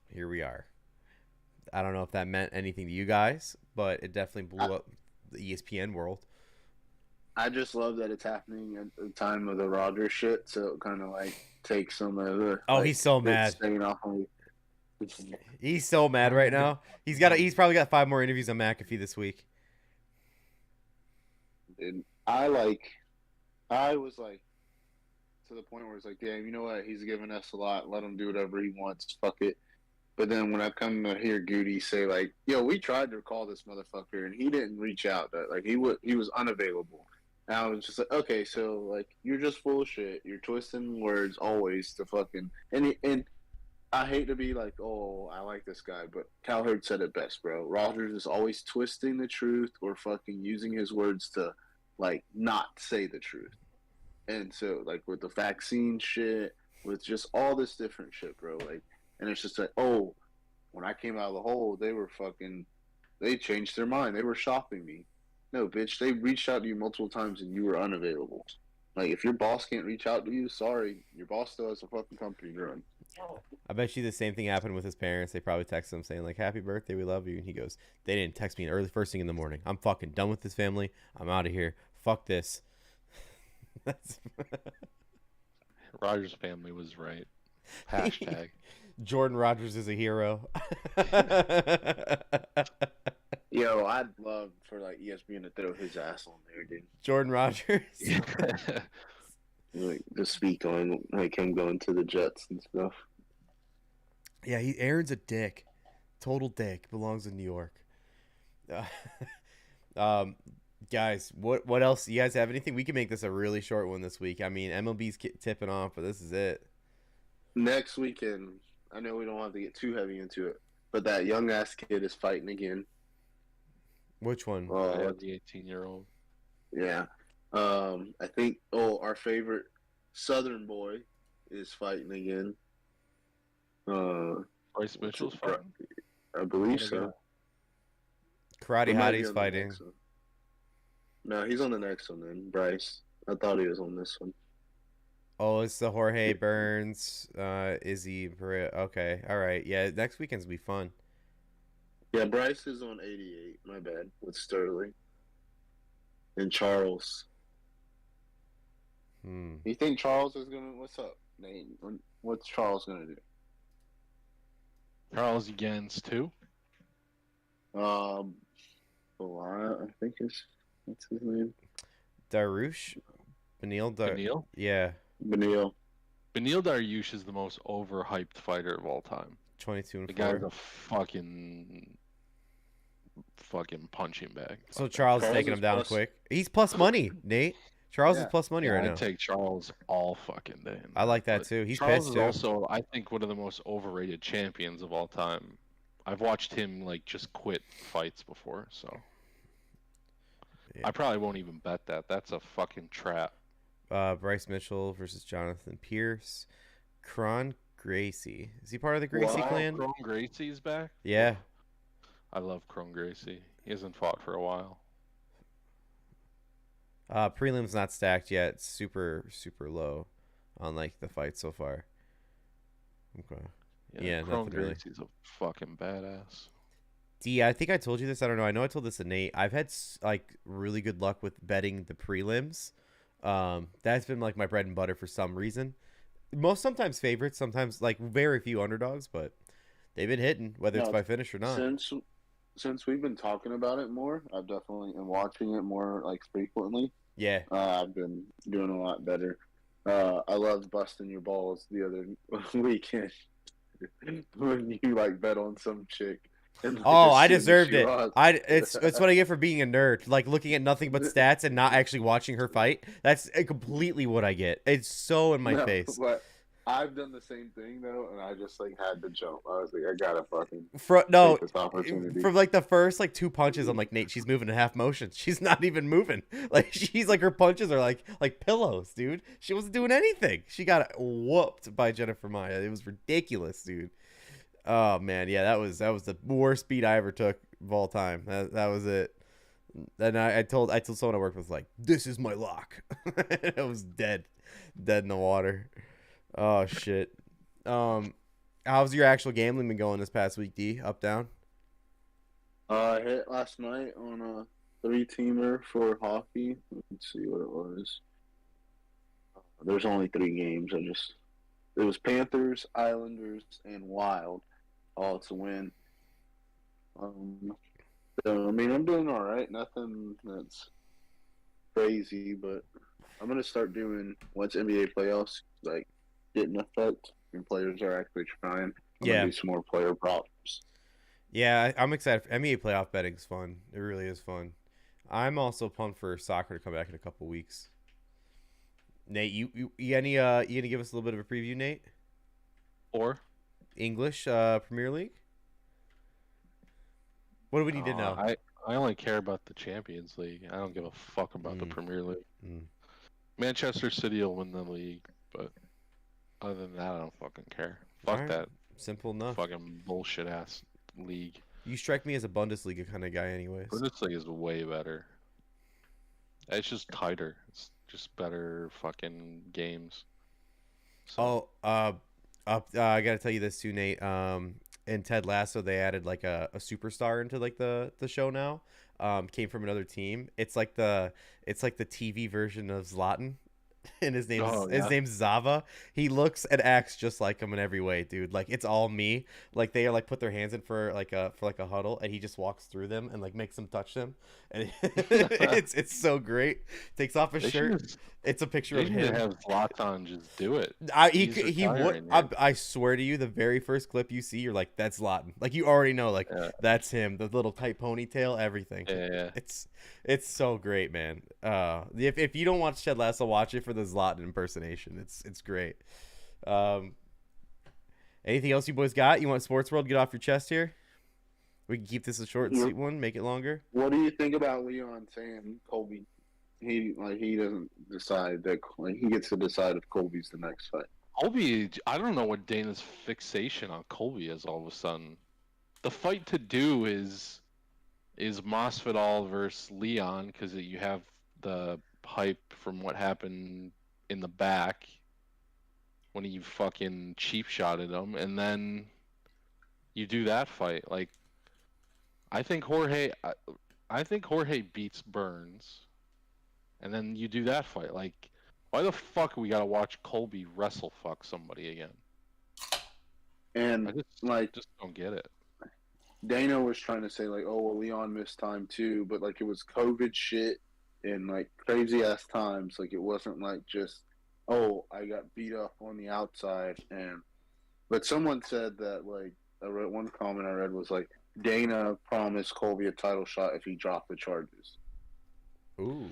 Speaker 1: here we are. I don't know if that meant anything to you guys, but it definitely blew up the ESPN world.
Speaker 2: I just love that it's happening at the time of the Rodgers shit, so it kind of like takes some of the.
Speaker 1: Oh, he's so mad.
Speaker 2: Off on
Speaker 1: He's so mad right now. He's probably got 5 more interviews on McAfee this week.
Speaker 2: And I was like, to the point where it's like, damn, you know what? He's giving us a lot. Let him do whatever he wants. Fuck it. But then when I come to hear Goody say, like, yo, we tried to call this motherfucker, and he didn't reach out. Like, he was unavailable. And I was just like, okay, so, like, you're just full of shit. You're twisting words always to fucking – and I hate to be like, oh, I like this guy, but Cowherd said it best, bro. Rodgers is always twisting the truth or fucking using his words to, like, not say the truth. And so, like, with the vaccine shit, with just all this different shit, bro, like, and it's just like, oh, when I came out of the hole, they changed their mind. They were shopping me. No, bitch, they reached out to you multiple times and you were unavailable. Like, if your boss can't reach out to you, sorry, your boss still has a fucking company to run.
Speaker 1: I bet you the same thing happened with his parents. They probably texted him saying, like, happy birthday, we love you. And he goes, they didn't text me first thing in the morning. I'm fucking done with this family. I'm out of here. Fuck this.
Speaker 3: Rodgers' family was right. Hashtag.
Speaker 1: Jordan Rodgers is a hero.
Speaker 2: Yo, I'd love for like ESPN to throw his ass on there, dude.
Speaker 1: Jordan Rodgers.
Speaker 2: like to speak on like him going to the Jets and stuff.
Speaker 1: Yeah, Aaron's a dick. Total dick. Belongs in New York. Uh, um, guys, what else? You guys have anything? We can make this a really short one this week. I mean, MLB's tipping off, but this is it.
Speaker 2: Next weekend, I know we don't have to get too heavy into it, but that young ass kid is fighting again.
Speaker 1: Which one?
Speaker 3: The 18-year-old.
Speaker 2: Yeah. I think our favorite Southern boy is fighting again.
Speaker 3: Bryce Mitchell's fighting?
Speaker 2: I believe so.
Speaker 1: Karate
Speaker 2: He might be
Speaker 1: Hottie's
Speaker 2: on the
Speaker 1: fighting.
Speaker 2: next one. No, he's on the next one then, Bryce. I thought he was on this one.
Speaker 1: Oh, it's the Jorge Burns, Izzy Perea. Okay, all right. Yeah, next weekend's will be fun.
Speaker 2: Yeah, Bryce is on 88. My bad. With Sterling. And Charles. You think Charles is going to... What's up, Nate? What's Charles going to do?
Speaker 3: Charles against two?
Speaker 2: I think what's his name?
Speaker 1: Darush?
Speaker 3: Beneil?
Speaker 1: Yeah.
Speaker 2: Beneil.
Speaker 3: Beneil Dariush is the most overhyped fighter of all time.
Speaker 1: 22 and 4.
Speaker 3: The guy's a fucking punching bag.
Speaker 1: So Charles is taking him down quick. He's plus money, Nate. Charles is plus money right now.
Speaker 3: I take Charles all fucking day.
Speaker 1: I like that too. He's
Speaker 3: Charles
Speaker 1: pissed
Speaker 3: is
Speaker 1: too.
Speaker 3: also, I think, one of the most overrated champions of all time. I've watched him like just quit fights before, so I probably won't even bet that. That's a fucking trap.
Speaker 1: Bryce Mitchell versus Jonathan Pierce. Kron Gracie. Is he part of the Gracie clan?
Speaker 3: Kron Gracie's back?
Speaker 1: Yeah.
Speaker 3: I love Kron Gracie. He hasn't fought for a while.
Speaker 1: Prelim's not stacked yet. It's super, super low on like the fight so far. Okay. Yeah,
Speaker 3: Kron
Speaker 1: nothing really.
Speaker 3: Gracie's a fucking badass.
Speaker 1: D, I think I told you this. I don't know. I know I told this to Nate. I've had like really good luck with betting the prelims. That's been like my bread and butter for some reason. Sometimes favorites, sometimes like very few underdogs, but they've been hitting whether it's by finish or not.
Speaker 2: Since we've been talking about it more, I've definitely and watching it more like frequently.
Speaker 1: Yeah,
Speaker 2: I've been doing a lot better. I loved busting your balls the other weekend when you like bet on some chick. And, like,
Speaker 1: I deserved it. It's what I get for being a nerd, like looking at nothing but stats and not actually watching her fight. That's completely what I get. It's so in my face.
Speaker 2: But I've done the same thing though, and I just like had to jump. I was like, I gotta fucking take this opportunity.
Speaker 1: From like the first like 2 punches, I'm like, Nate, she's moving in half motion. She's not even moving. Like she's like her punches are like pillows, dude. She wasn't doing anything. She got whooped by Jennifer Maya. It was ridiculous, dude. Oh man, yeah, that was the worst beat I ever took of all time. That was it. And I told someone I worked with, like, this is my lock. It was dead in the water. Oh shit. How's your actual gambling been going this past week, D? Up, down?
Speaker 2: I hit last night on a 3-teamer for hockey. Let's see what it was. There's only 3 games. It was Panthers, Islanders, and Wild, all to win. So, I mean, I'm doing all right. Nothing that's crazy, but I'm gonna start doing once NBA playoffs like get in effect and players are actually trying. I'm gonna do some more player props.
Speaker 1: Yeah, I'm excited. NBA playoff betting's fun. It really is fun. I'm also pumped for soccer to come back in a couple weeks. Nate, you gonna give us a little bit of a preview, Nate?
Speaker 3: Or
Speaker 1: English Premier League? What do we need to know?
Speaker 3: I only care about the Champions League. I don't give a fuck about the Premier League. Manchester City will win the league, but other than that, I don't fucking care. Fuck that.
Speaker 1: Simple enough.
Speaker 3: Fucking bullshit ass league.
Speaker 1: You strike me as a Bundesliga kind of guy, anyways.
Speaker 3: Bundesliga is way better. It's just tighter. It's just better fucking games.
Speaker 1: So. I gotta tell you this too, Nate. In Ted Lasso, they added like a superstar into like the show now. Came from another team. It's like the TV version of Zlatan, and his name's Zava. He looks and acts just like him in every way, dude. Like it's all me. Like they are like put their hands in for like a huddle, and he just walks through them and like makes them touch them, and it's so great. Takes off his shirt. It's a picture
Speaker 3: They
Speaker 1: of
Speaker 3: need to
Speaker 1: him.
Speaker 3: have Zlatan just do it.
Speaker 1: He would. I swear to you, the very first clip you see, you're like, that's Zlatan. Like you already know, like that's him. The little tight ponytail, everything.
Speaker 3: Yeah.
Speaker 1: It's so great, man. If you don't watch Ted Lasso, watch it for the Zlatan impersonation. It's great. Anything else you boys got? You want Sports World? Get off your chest here. We can keep this a short and sweet one. Make it longer.
Speaker 2: What do you think about Leon saying Colby? He doesn't decide that he gets to decide if Colby's the next fight.
Speaker 3: Colby, I don't know what Dana's fixation on Colby is. All of a sudden, the fight to do is Masvidal versus Leon because you have the hype from what happened in the back when he fucking cheap shotted him, and then you do that fight. Like, I think Jorge beats Burns, and then you do that fight. Like, why the fuck we gotta watch Colby wrestle fuck somebody again?
Speaker 2: And
Speaker 3: I just don't get it.
Speaker 2: Dana was trying to say like, oh well, Leon missed time too, but like it was COVID shit and like crazy ass times. Like it wasn't like just, oh, I got beat up on the outside. But someone said that, like, one comment I read was like, Dana promised Colby a title shot if he dropped the charges.
Speaker 1: Ooh.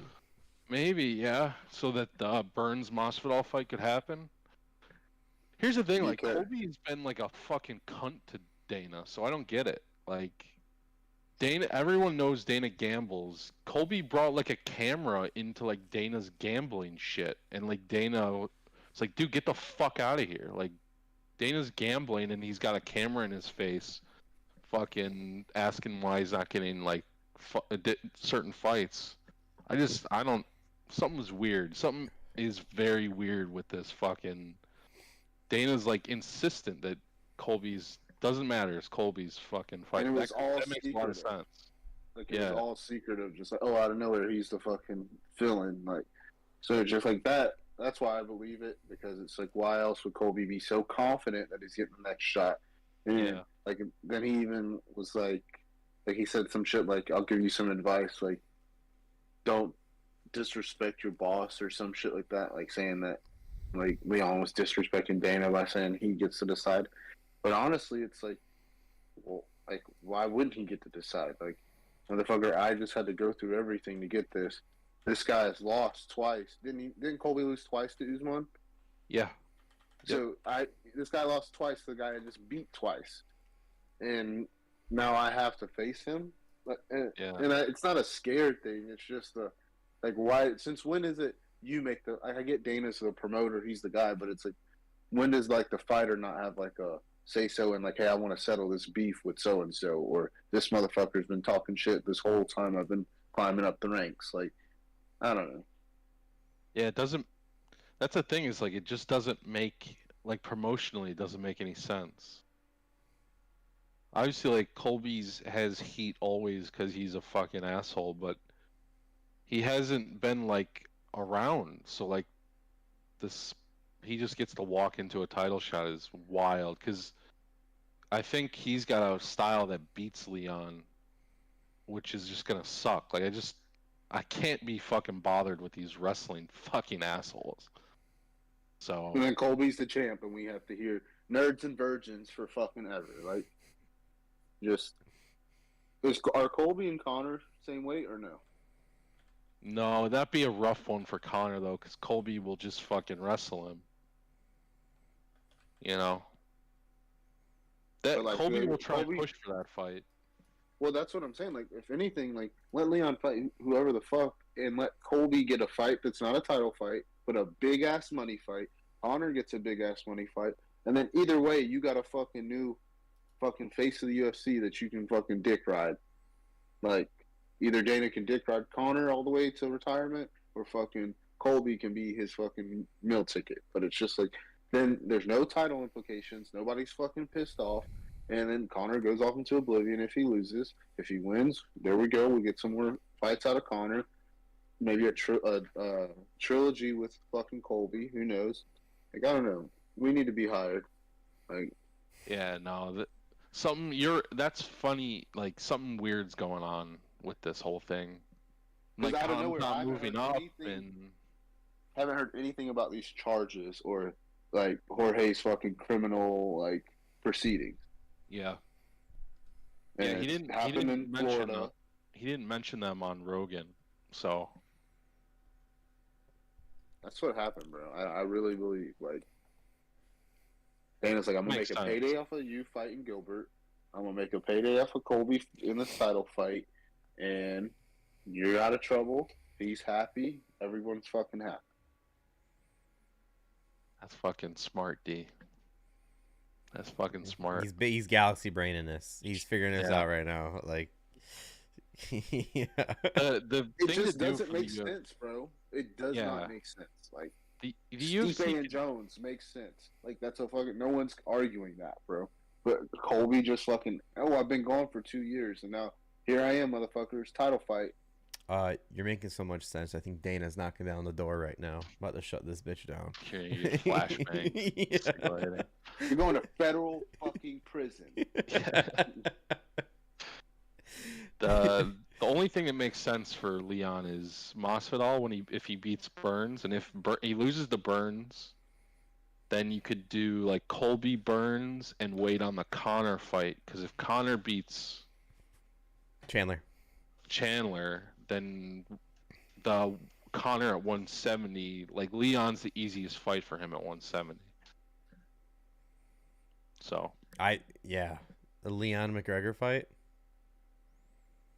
Speaker 3: Maybe, yeah. So that the Burns Masvidal fight could happen. Here's the thing, like, Colby's been like a fucking cunt to Dana, so I don't get it. Like, Dana, everyone knows Dana gambles. Colby brought like a camera into like Dana's gambling shit, and like Dana, it's like, dude, get the fuck out of here. Like, Dana's gambling, and he's got a camera in his face, fucking asking why he's not getting like certain fights. I don't. Something's weird. Something is very weird with this fucking. Dana's like insistent that Colby's. Doesn't matter. It's Colby's fucking fight.
Speaker 2: And it was
Speaker 3: that makes a lot of sense.
Speaker 2: Like it was all secretive, just like, oh, out of nowhere he's the fucking villain. Like, so just like that. That's why I believe it, because it's like, why else would Colby be so confident that he's getting the next shot? And like then he even was like he said some shit like, I'll give you some advice, like don't disrespect your boss or some shit like that, like saying that like Leon was disrespecting Dana by saying he gets to decide. But honestly, it's like, well, like, why wouldn't he get to decide? Like, motherfucker, I just had to go through everything to get this. This guy has lost twice. Didn't Colby lose twice to Usman?
Speaker 3: Yeah.
Speaker 2: So this guy lost twice to the guy I just beat twice. And now I have to face him? It's not a scared thing. It's just like, why? Since when is it you make the... I get Dana's the promoter, he's the guy, but it's like, when does, like, the fighter not have, like, a say-so and, like, hey, I want to settle this beef with so-and-so, or this motherfucker's been talking shit this whole time I've been climbing up the ranks. Like, I don't know.
Speaker 3: Yeah, it doesn't... That's the thing, is, like, it just doesn't make... Like, promotionally, it doesn't make any sense. Obviously, like, Colby's has heat always because he's a fucking asshole, but he hasn't been, like, around. So, like, this... He just gets to walk into a title shot is wild, because I think he's got a style that beats Leon, which is just gonna suck. Like, I can't be fucking bothered with these wrestling fucking assholes. So.
Speaker 2: And then Colby's the champ, and we have to hear nerds and virgins for fucking ever. Like, are Colby and Connor same weight or no?
Speaker 3: No, that'd be a rough one for Connor though, because Colby will just fucking wrestle him. You know, that like, Colby will try to push for that fight.
Speaker 2: Well, that's what I'm saying. Like, if anything, like, let Leon fight whoever the fuck, and let Colby get a fight that's not a title fight, but a big ass money fight. Honor gets a big ass money fight, and then either way, you got a fucking new fucking face of the UFC that you can fucking dick ride. Like, either Dana can dick ride Connor all the way to retirement, or fucking Colby can be his fucking meal ticket. But it's just like, then there's no title implications. Nobody's fucking pissed off. And then Connor goes off into oblivion if he loses. If he wins, there we go. We get some more fights out of Connor. Maybe a trilogy with fucking Colby. Who knows? Like, I don't know. We need to be hired. Like,
Speaker 3: yeah, no. That's funny. Like, something weird's going on with this whole thing. Like, Connor's not moving up, and
Speaker 2: haven't heard anything about these charges or like Jorge's fucking criminal like proceedings.
Speaker 3: Yeah.
Speaker 2: And
Speaker 3: Yeah,
Speaker 2: he
Speaker 3: he
Speaker 2: happened
Speaker 3: didn't
Speaker 2: in
Speaker 3: mention
Speaker 2: Florida.
Speaker 3: he didn't mention them on Rogan. So
Speaker 2: That's what happened, bro. I really believe like Dana's like, I'm gonna
Speaker 3: Makes
Speaker 2: make a
Speaker 3: sense.
Speaker 2: payday off of you fighting Gilbert. I'm gonna make a payday off of Colby in the title fight, and you're out of trouble. He's happy. Everyone's fucking happy.
Speaker 3: that's fucking smart, D. That's fucking smart.
Speaker 1: He's galaxy braining this. He's figuring this
Speaker 3: Yeah.
Speaker 1: out right now. Like, yeah.
Speaker 3: The
Speaker 2: It
Speaker 3: thing to
Speaker 2: just
Speaker 3: do
Speaker 2: doesn't
Speaker 3: for
Speaker 2: make
Speaker 3: the
Speaker 2: sense, bro. It does
Speaker 3: Yeah.
Speaker 2: not make sense. Like
Speaker 3: the
Speaker 2: Stipe
Speaker 3: UFC
Speaker 2: and Jones makes sense. Like that's a fucking no one's arguing that, bro. But Colby just fucking I've been gone for 2 years and now here I am, motherfuckers, title fight.
Speaker 1: You're making so much sense. I think Dana's knocking down the door right now. About to shut this bitch down.
Speaker 3: Okay, you get flashbang.
Speaker 1: Yeah.
Speaker 2: You're going to federal fucking prison.
Speaker 3: The only thing that makes sense for Leon is Masvidal if he beats Burns, and if he loses to Burns, then you could do like Colby Burns and wait on the Connor fight, because if Connor beats Chandler, then the Connor at 170, like Leon's the easiest fight for him at 170. So
Speaker 1: the Leon McGregor fight.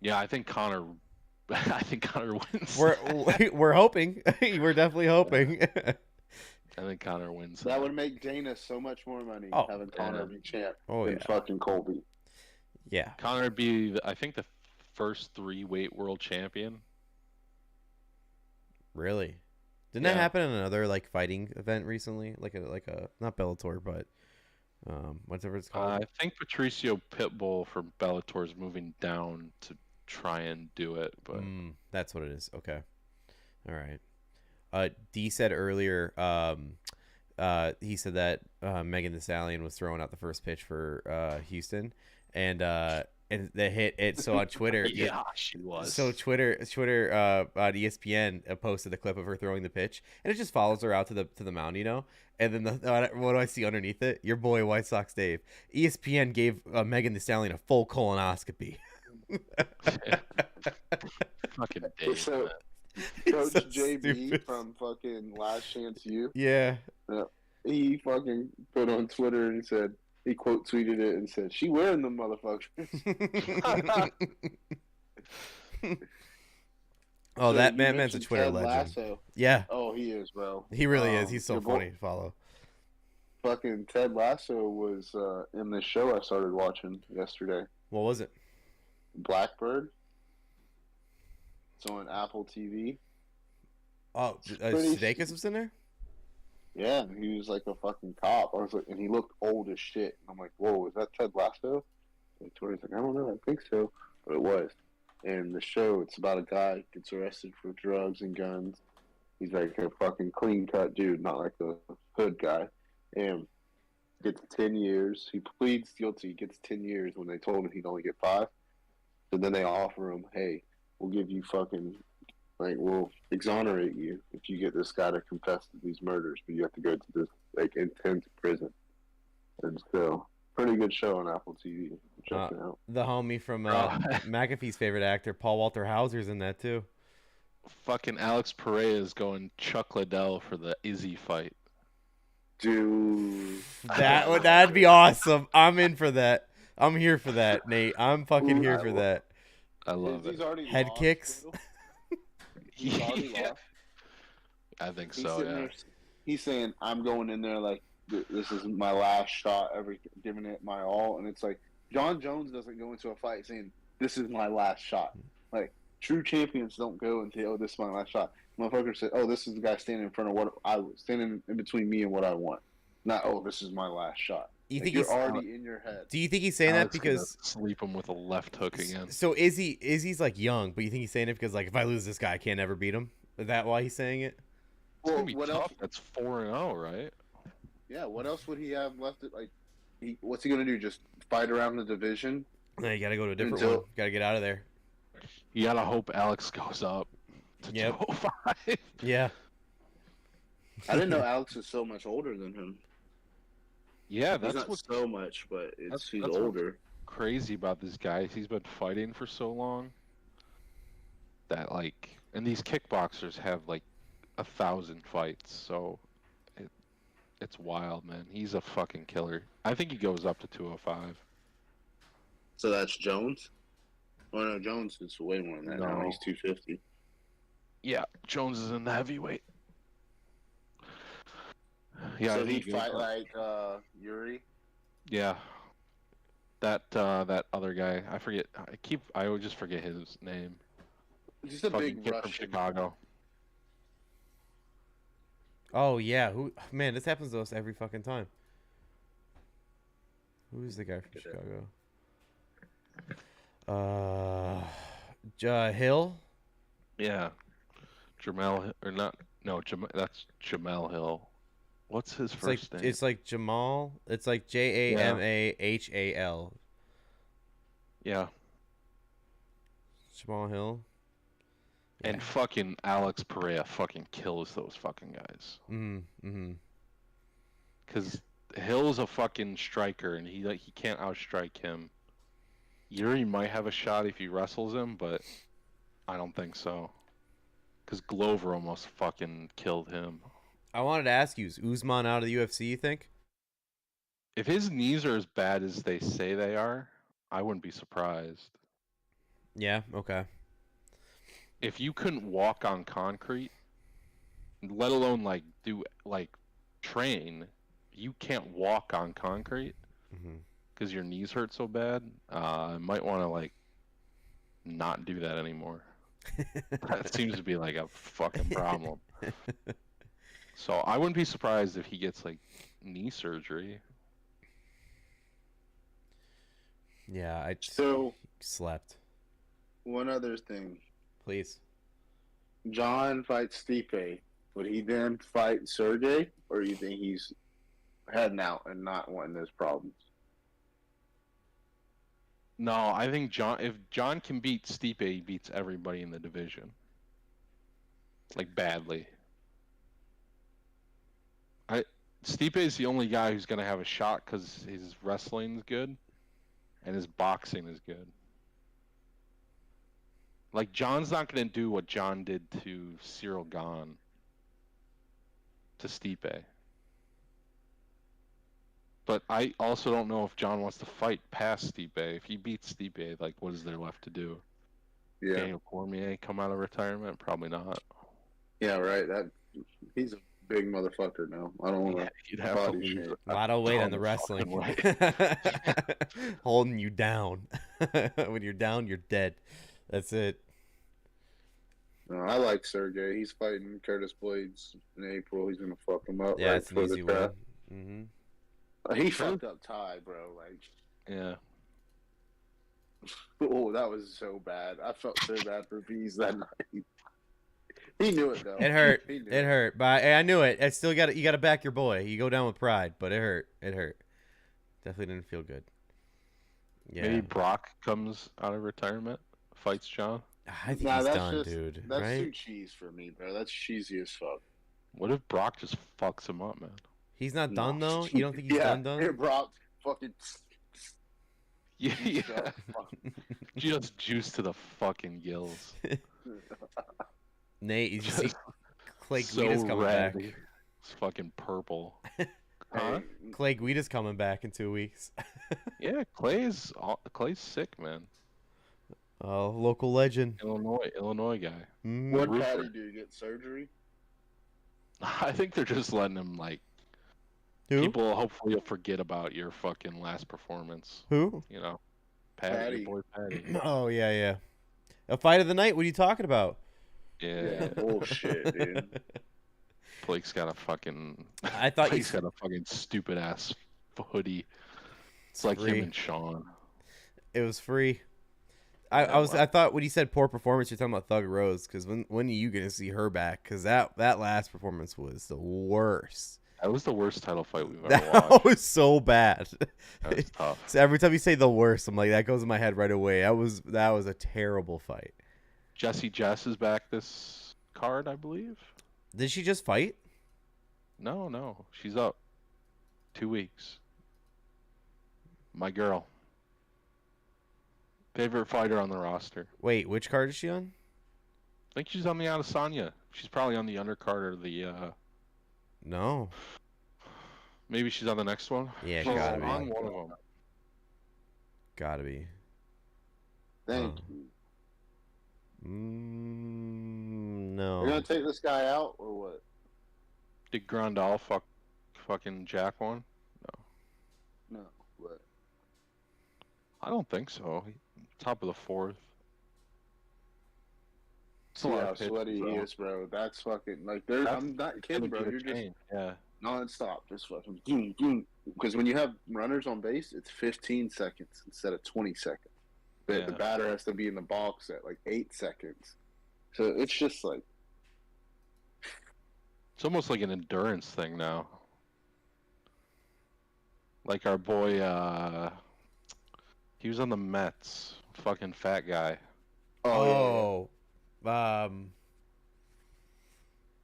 Speaker 3: yeah, I think Connor wins.
Speaker 1: We're hoping. We're definitely hoping.
Speaker 3: I think Connor wins.
Speaker 2: That would make Dana so much more money having Connor be champ than fucking Colby.
Speaker 1: Yeah.
Speaker 3: Connor would be, I think, the first 3-weight world champion.
Speaker 1: Really? Didn't that happen in another like fighting event recently? Like a not Bellator, but whatever it's called.
Speaker 3: I think Patricio Pitbull from Bellator is moving down to try and do it, but
Speaker 1: that's what it is. Okay. All right. D said earlier, he said that Megan Thee Stallion was throwing out the first pitch for Houston, and the hit it. So on Twitter,
Speaker 3: yeah, she was.
Speaker 1: So Twitter on ESPN posted the clip of her throwing the pitch, and it just follows her out to the mound, you know. And then what do I see underneath it? Your boy White Sox Dave. ESPN gave Megan Thee Stallion a full colonoscopy.
Speaker 3: Fucking Dave.
Speaker 2: So, Coach so JB stupid. From fucking Last Chance U.
Speaker 1: Yeah.
Speaker 2: He fucking put on Twitter and said, he quote tweeted it and said, "She wearing them motherfuckers."
Speaker 1: Oh, so that man's a Twitter legend.
Speaker 2: Lasso.
Speaker 1: Yeah.
Speaker 2: Oh, he is, bro.
Speaker 1: He really is. He's so funny to follow.
Speaker 2: Fucking Ted Lasso was in this show I started watching yesterday.
Speaker 1: What was it?
Speaker 2: Blackbird. It's on Apple TV.
Speaker 1: Oh, Sudeikis was in there?
Speaker 2: Yeah, he was like a fucking cop. I was like, and he looked old as shit. And I'm like, whoa, is that Ted Lasso? And Tori's like, I don't know, I think so. But it was. And the show, it's about a guy gets arrested for drugs and guns. He's like a fucking clean-cut dude, not like the hood guy. And gets 10 years. He pleads guilty, gets 10 years when they told him he'd only get 5. So then they offer him, hey, we'll give you fucking, like, we'll exonerate you if you get this guy to confess to these murders, but you have to go to this, like, intense prison. And so, pretty good show on Apple TV. Check it out.
Speaker 1: The homie from McAfee's favorite actor, Paul Walter Hauser's in that, too.
Speaker 3: Fucking Alex Pereira is going Chuck Liddell for the Izzy fight.
Speaker 2: Dude.
Speaker 1: That'd be awesome. I'm in for that. I'm here for that, Nate. I'm fucking here for that.
Speaker 3: I love it.
Speaker 1: Head kicks.
Speaker 2: He's already lost.
Speaker 3: I think so, yeah.
Speaker 2: He's saying, I'm going in there like, this is my last shot, giving it my all. And it's like, John Jones doesn't go into a fight saying, this is my last shot. Like, true champions don't go and say, oh, this is my last shot. Motherfucker said, oh, this is the guy standing in front of what I was, standing in between me and what I want. Not, oh, this is my last shot.
Speaker 1: You think
Speaker 2: you're already in your head.
Speaker 1: Do you think he's saying that because
Speaker 3: sleep him with a left hook again?
Speaker 1: So Izzy's like young, but you think he's saying it because like if I lose this guy, I can't ever beat him? Is that why he's saying it?
Speaker 3: Well, what else? That's 4-0, right?
Speaker 2: Yeah. What else would he have left? What's he gonna do? Just fight around the division?
Speaker 1: No, you got to go to a different one. Got to get out of there.
Speaker 3: You gotta hope Alex goes up to 205.
Speaker 1: Yeah.
Speaker 2: I didn't know Alex is so much older than him.
Speaker 3: Yeah,
Speaker 2: He's
Speaker 3: that's
Speaker 2: not
Speaker 3: what's
Speaker 2: so much, but he's
Speaker 3: what's
Speaker 2: older.
Speaker 3: crazy about this guy. He's been fighting for so long that and these kickboxers have like 1,000 fights, so it's wild, man. He's a fucking killer. I think he goes up to 205.
Speaker 2: So that's Jones? Oh, no, Jones is way more than that now.
Speaker 3: No.
Speaker 2: He's 250.
Speaker 3: Yeah, Jones is in the heavyweight. Yeah,
Speaker 2: so he'd fight like Yuri?
Speaker 3: Yeah. That other guy, I forget. I always just forget his name.
Speaker 2: He's a big
Speaker 3: kid
Speaker 2: Russian.
Speaker 3: from Chicago.
Speaker 1: Oh yeah, man, this happens to us every fucking time. Who's the guy from Chicago? Hill?
Speaker 3: Yeah. Jamel or not? No, that's Jamel Hill. What's his first name?
Speaker 1: It's like Jamal. It's like Jamahal.
Speaker 3: Yeah.
Speaker 1: Jamal Hill. Yeah.
Speaker 3: And fucking Alex Pereira fucking kills those fucking guys. Because Hill's a fucking striker, and he can't outstrike him. Yuri might have a shot if he wrestles him, but I don't think so. Because Glover almost fucking killed him.
Speaker 1: I wanted to ask you, is Usman out of the UFC, you think?
Speaker 3: If his knees are as bad as they say they are, I wouldn't be surprised.
Speaker 1: Yeah, okay.
Speaker 3: If you couldn't walk on concrete, let alone train, you can't walk on concrete because your knees hurt so bad. I might want to not do that anymore. That seems to be like a fucking problem. So I wouldn't be surprised if he gets knee surgery.
Speaker 1: Yeah, I slept.
Speaker 2: One other thing.
Speaker 1: Please.
Speaker 2: John fights Stipe. Would he then fight Sergey, or do you think he's heading out and not wanting those problems?
Speaker 3: No, I think if John can beat Stipe, he beats everybody in the division. Badly. Stipe is the only guy who's going to have a shot because his wrestling is good and his boxing is good. John's not going to do what John did to Cyril Gane to Stipe. But I also don't know if John wants to fight past Stipe. If he beats Stipe, what is there left to do?
Speaker 2: Yeah.
Speaker 3: Daniel Cormier come out of retirement? Probably not.
Speaker 2: Yeah, right. He's a big motherfucker now. I don't want
Speaker 3: to body shape.
Speaker 1: A lot of weight on the wrestling. Holding you down. When you're down, you're dead. That's it.
Speaker 2: No, I like Sergey. He's fighting Curtis Blades in April. He's gonna fuck him up.
Speaker 1: Yeah, it's an easy win.
Speaker 2: He fucked up Ty, bro.
Speaker 3: Yeah.
Speaker 2: Oh, that was so bad. I felt so bad for Bees that night. He knew it though.
Speaker 1: It hurt. It hurt, but I knew it. I still you got to back your boy. You go down with pride, but it hurt. It hurt. Definitely didn't feel good. Yeah.
Speaker 3: Maybe Brock comes out of retirement, fights John.
Speaker 1: I think he's done, dude.
Speaker 2: That's
Speaker 1: right?
Speaker 2: too cheese for me, bro. That's cheesy as fuck.
Speaker 3: What if Brock just fucks him up, man?
Speaker 1: He's not done though. You don't think he's done?
Speaker 2: Brock fucking.
Speaker 3: Yeah. Just juice to the fucking gills.
Speaker 1: Nate, you see Clay
Speaker 3: so
Speaker 1: Guida's coming
Speaker 3: red.
Speaker 1: back.
Speaker 3: It's fucking purple.
Speaker 2: Huh?
Speaker 1: Clay Guida's coming back in 2 weeks.
Speaker 3: Yeah, Clay's sick, man.
Speaker 1: Oh, local legend.
Speaker 3: Illinois guy.
Speaker 2: What Patty do? Get surgery?
Speaker 3: I think they're just letting him
Speaker 1: Who?
Speaker 3: People hopefully will forget about your fucking last performance.
Speaker 1: Who?
Speaker 3: Patty. Your boy Patty.
Speaker 1: Oh yeah. A fight of the night. What are you talking about?
Speaker 3: Yeah.
Speaker 2: Bullshit, dude.
Speaker 3: Blake's got a fucking.
Speaker 1: I thought
Speaker 3: Blake's got a fucking stupid ass hoodie. It's like
Speaker 1: free.
Speaker 3: him and Sean.
Speaker 1: It was free. I thought when you said poor performance, you're talking about Thug Rose, because when are you gonna see her back? Because that last performance was the worst.
Speaker 3: That was the worst title fight we've ever
Speaker 1: That
Speaker 3: watched.
Speaker 1: was so bad.
Speaker 3: That was tough.
Speaker 1: So every time you say the worst, I'm like, that goes in my head right away. That was a terrible fight.
Speaker 3: Jesse Jess is back this card, I believe.
Speaker 1: Did she just fight?
Speaker 3: No. She's up. 2 weeks. My girl. Favorite fighter on the roster.
Speaker 1: Wait, which card is she on?
Speaker 3: I think she's on the Adesanya. She's probably on the undercard or the.
Speaker 1: No.
Speaker 3: Maybe she's on the next one.
Speaker 1: Yeah,
Speaker 3: she's
Speaker 1: gotta be.
Speaker 3: on one of them.
Speaker 1: Gotta be.
Speaker 2: Thank you.
Speaker 1: No.
Speaker 2: You're gonna take this guy out or what?
Speaker 3: Did Grandal fucking Jack one?
Speaker 2: No, what?
Speaker 3: I don't think so. Top of the 4th. It's a
Speaker 2: See
Speaker 3: lot
Speaker 2: how
Speaker 3: of pitch,
Speaker 2: sweaty he
Speaker 3: bro.
Speaker 2: is, bro. That's fucking like there. I'm not kidding, bro. You're just
Speaker 3: Yeah.
Speaker 2: nonstop, just fucking boom, boom. Because when you have runners on base, it's 15 seconds instead of 20 seconds. The
Speaker 3: Yeah.
Speaker 2: batter has to be in the box at like 8 seconds. So it's just like
Speaker 3: It's almost like an endurance thing now. Like our boy, he was on the Mets. Fucking fat guy.
Speaker 1: Oh.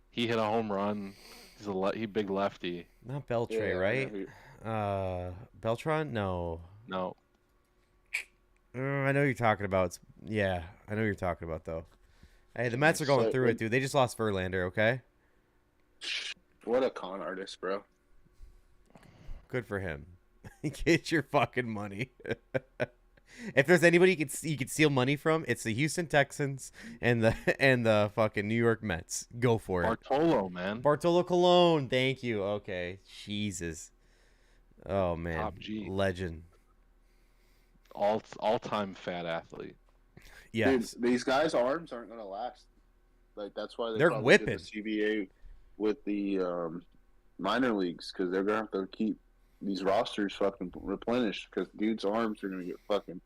Speaker 3: He hit a home run. He's he big lefty.
Speaker 1: Not Beltre,
Speaker 2: yeah,
Speaker 1: right? Beltron? No.
Speaker 3: No.
Speaker 1: I know who you're talking about. Yeah, I know who you're talking about, though. Hey, the Mets are going through it, dude. They just lost Verlander, okay?
Speaker 2: What a con artist, bro.
Speaker 1: Good for him. Get your fucking money. If there's anybody you could steal money from, it's the Houston Texans and the fucking New York Mets. Go for it.
Speaker 3: Bartolo, man.
Speaker 1: Bartolo Colon. Thank you. Okay. Jesus. Oh man.
Speaker 3: Top G.
Speaker 1: Legend.
Speaker 3: All-time fat athlete.
Speaker 1: Yes.
Speaker 2: Dude, these guys' arms aren't gonna last. Like that's why
Speaker 1: They're
Speaker 2: probably
Speaker 1: whipping.
Speaker 2: did the CBA with the minor leagues because they're gonna have to keep these rosters fucking replenished because dudes' arms are gonna get fucking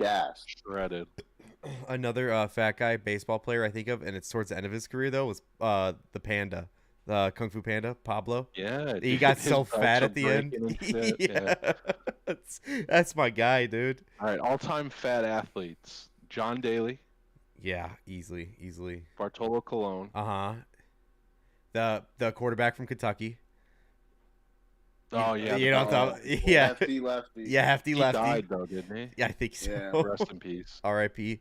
Speaker 2: gassed.
Speaker 3: Shredded.
Speaker 1: Another fat guy baseball player I think of, and it's towards the end of his career though, was the Panda, the Kung Fu Panda, Pablo.
Speaker 3: Yeah.
Speaker 1: He
Speaker 3: dude,
Speaker 1: got
Speaker 3: his
Speaker 1: so
Speaker 3: belts
Speaker 1: fat
Speaker 3: are
Speaker 1: at the end.
Speaker 3: breaking and shit, yeah.
Speaker 1: That's my guy, dude.
Speaker 3: All right. All-time fat athletes. John Daly.
Speaker 1: Yeah, easily.
Speaker 3: Bartolo Colon.
Speaker 1: The quarterback from Kentucky.
Speaker 3: Oh yeah.
Speaker 1: You know what I'm talking about? Yeah.
Speaker 2: Lefty.
Speaker 1: Yeah, hefty
Speaker 3: He
Speaker 1: lefty.
Speaker 3: died though, didn't he?
Speaker 1: Yeah, I think so.
Speaker 2: Yeah.
Speaker 3: Rest in peace.
Speaker 1: R.I.P.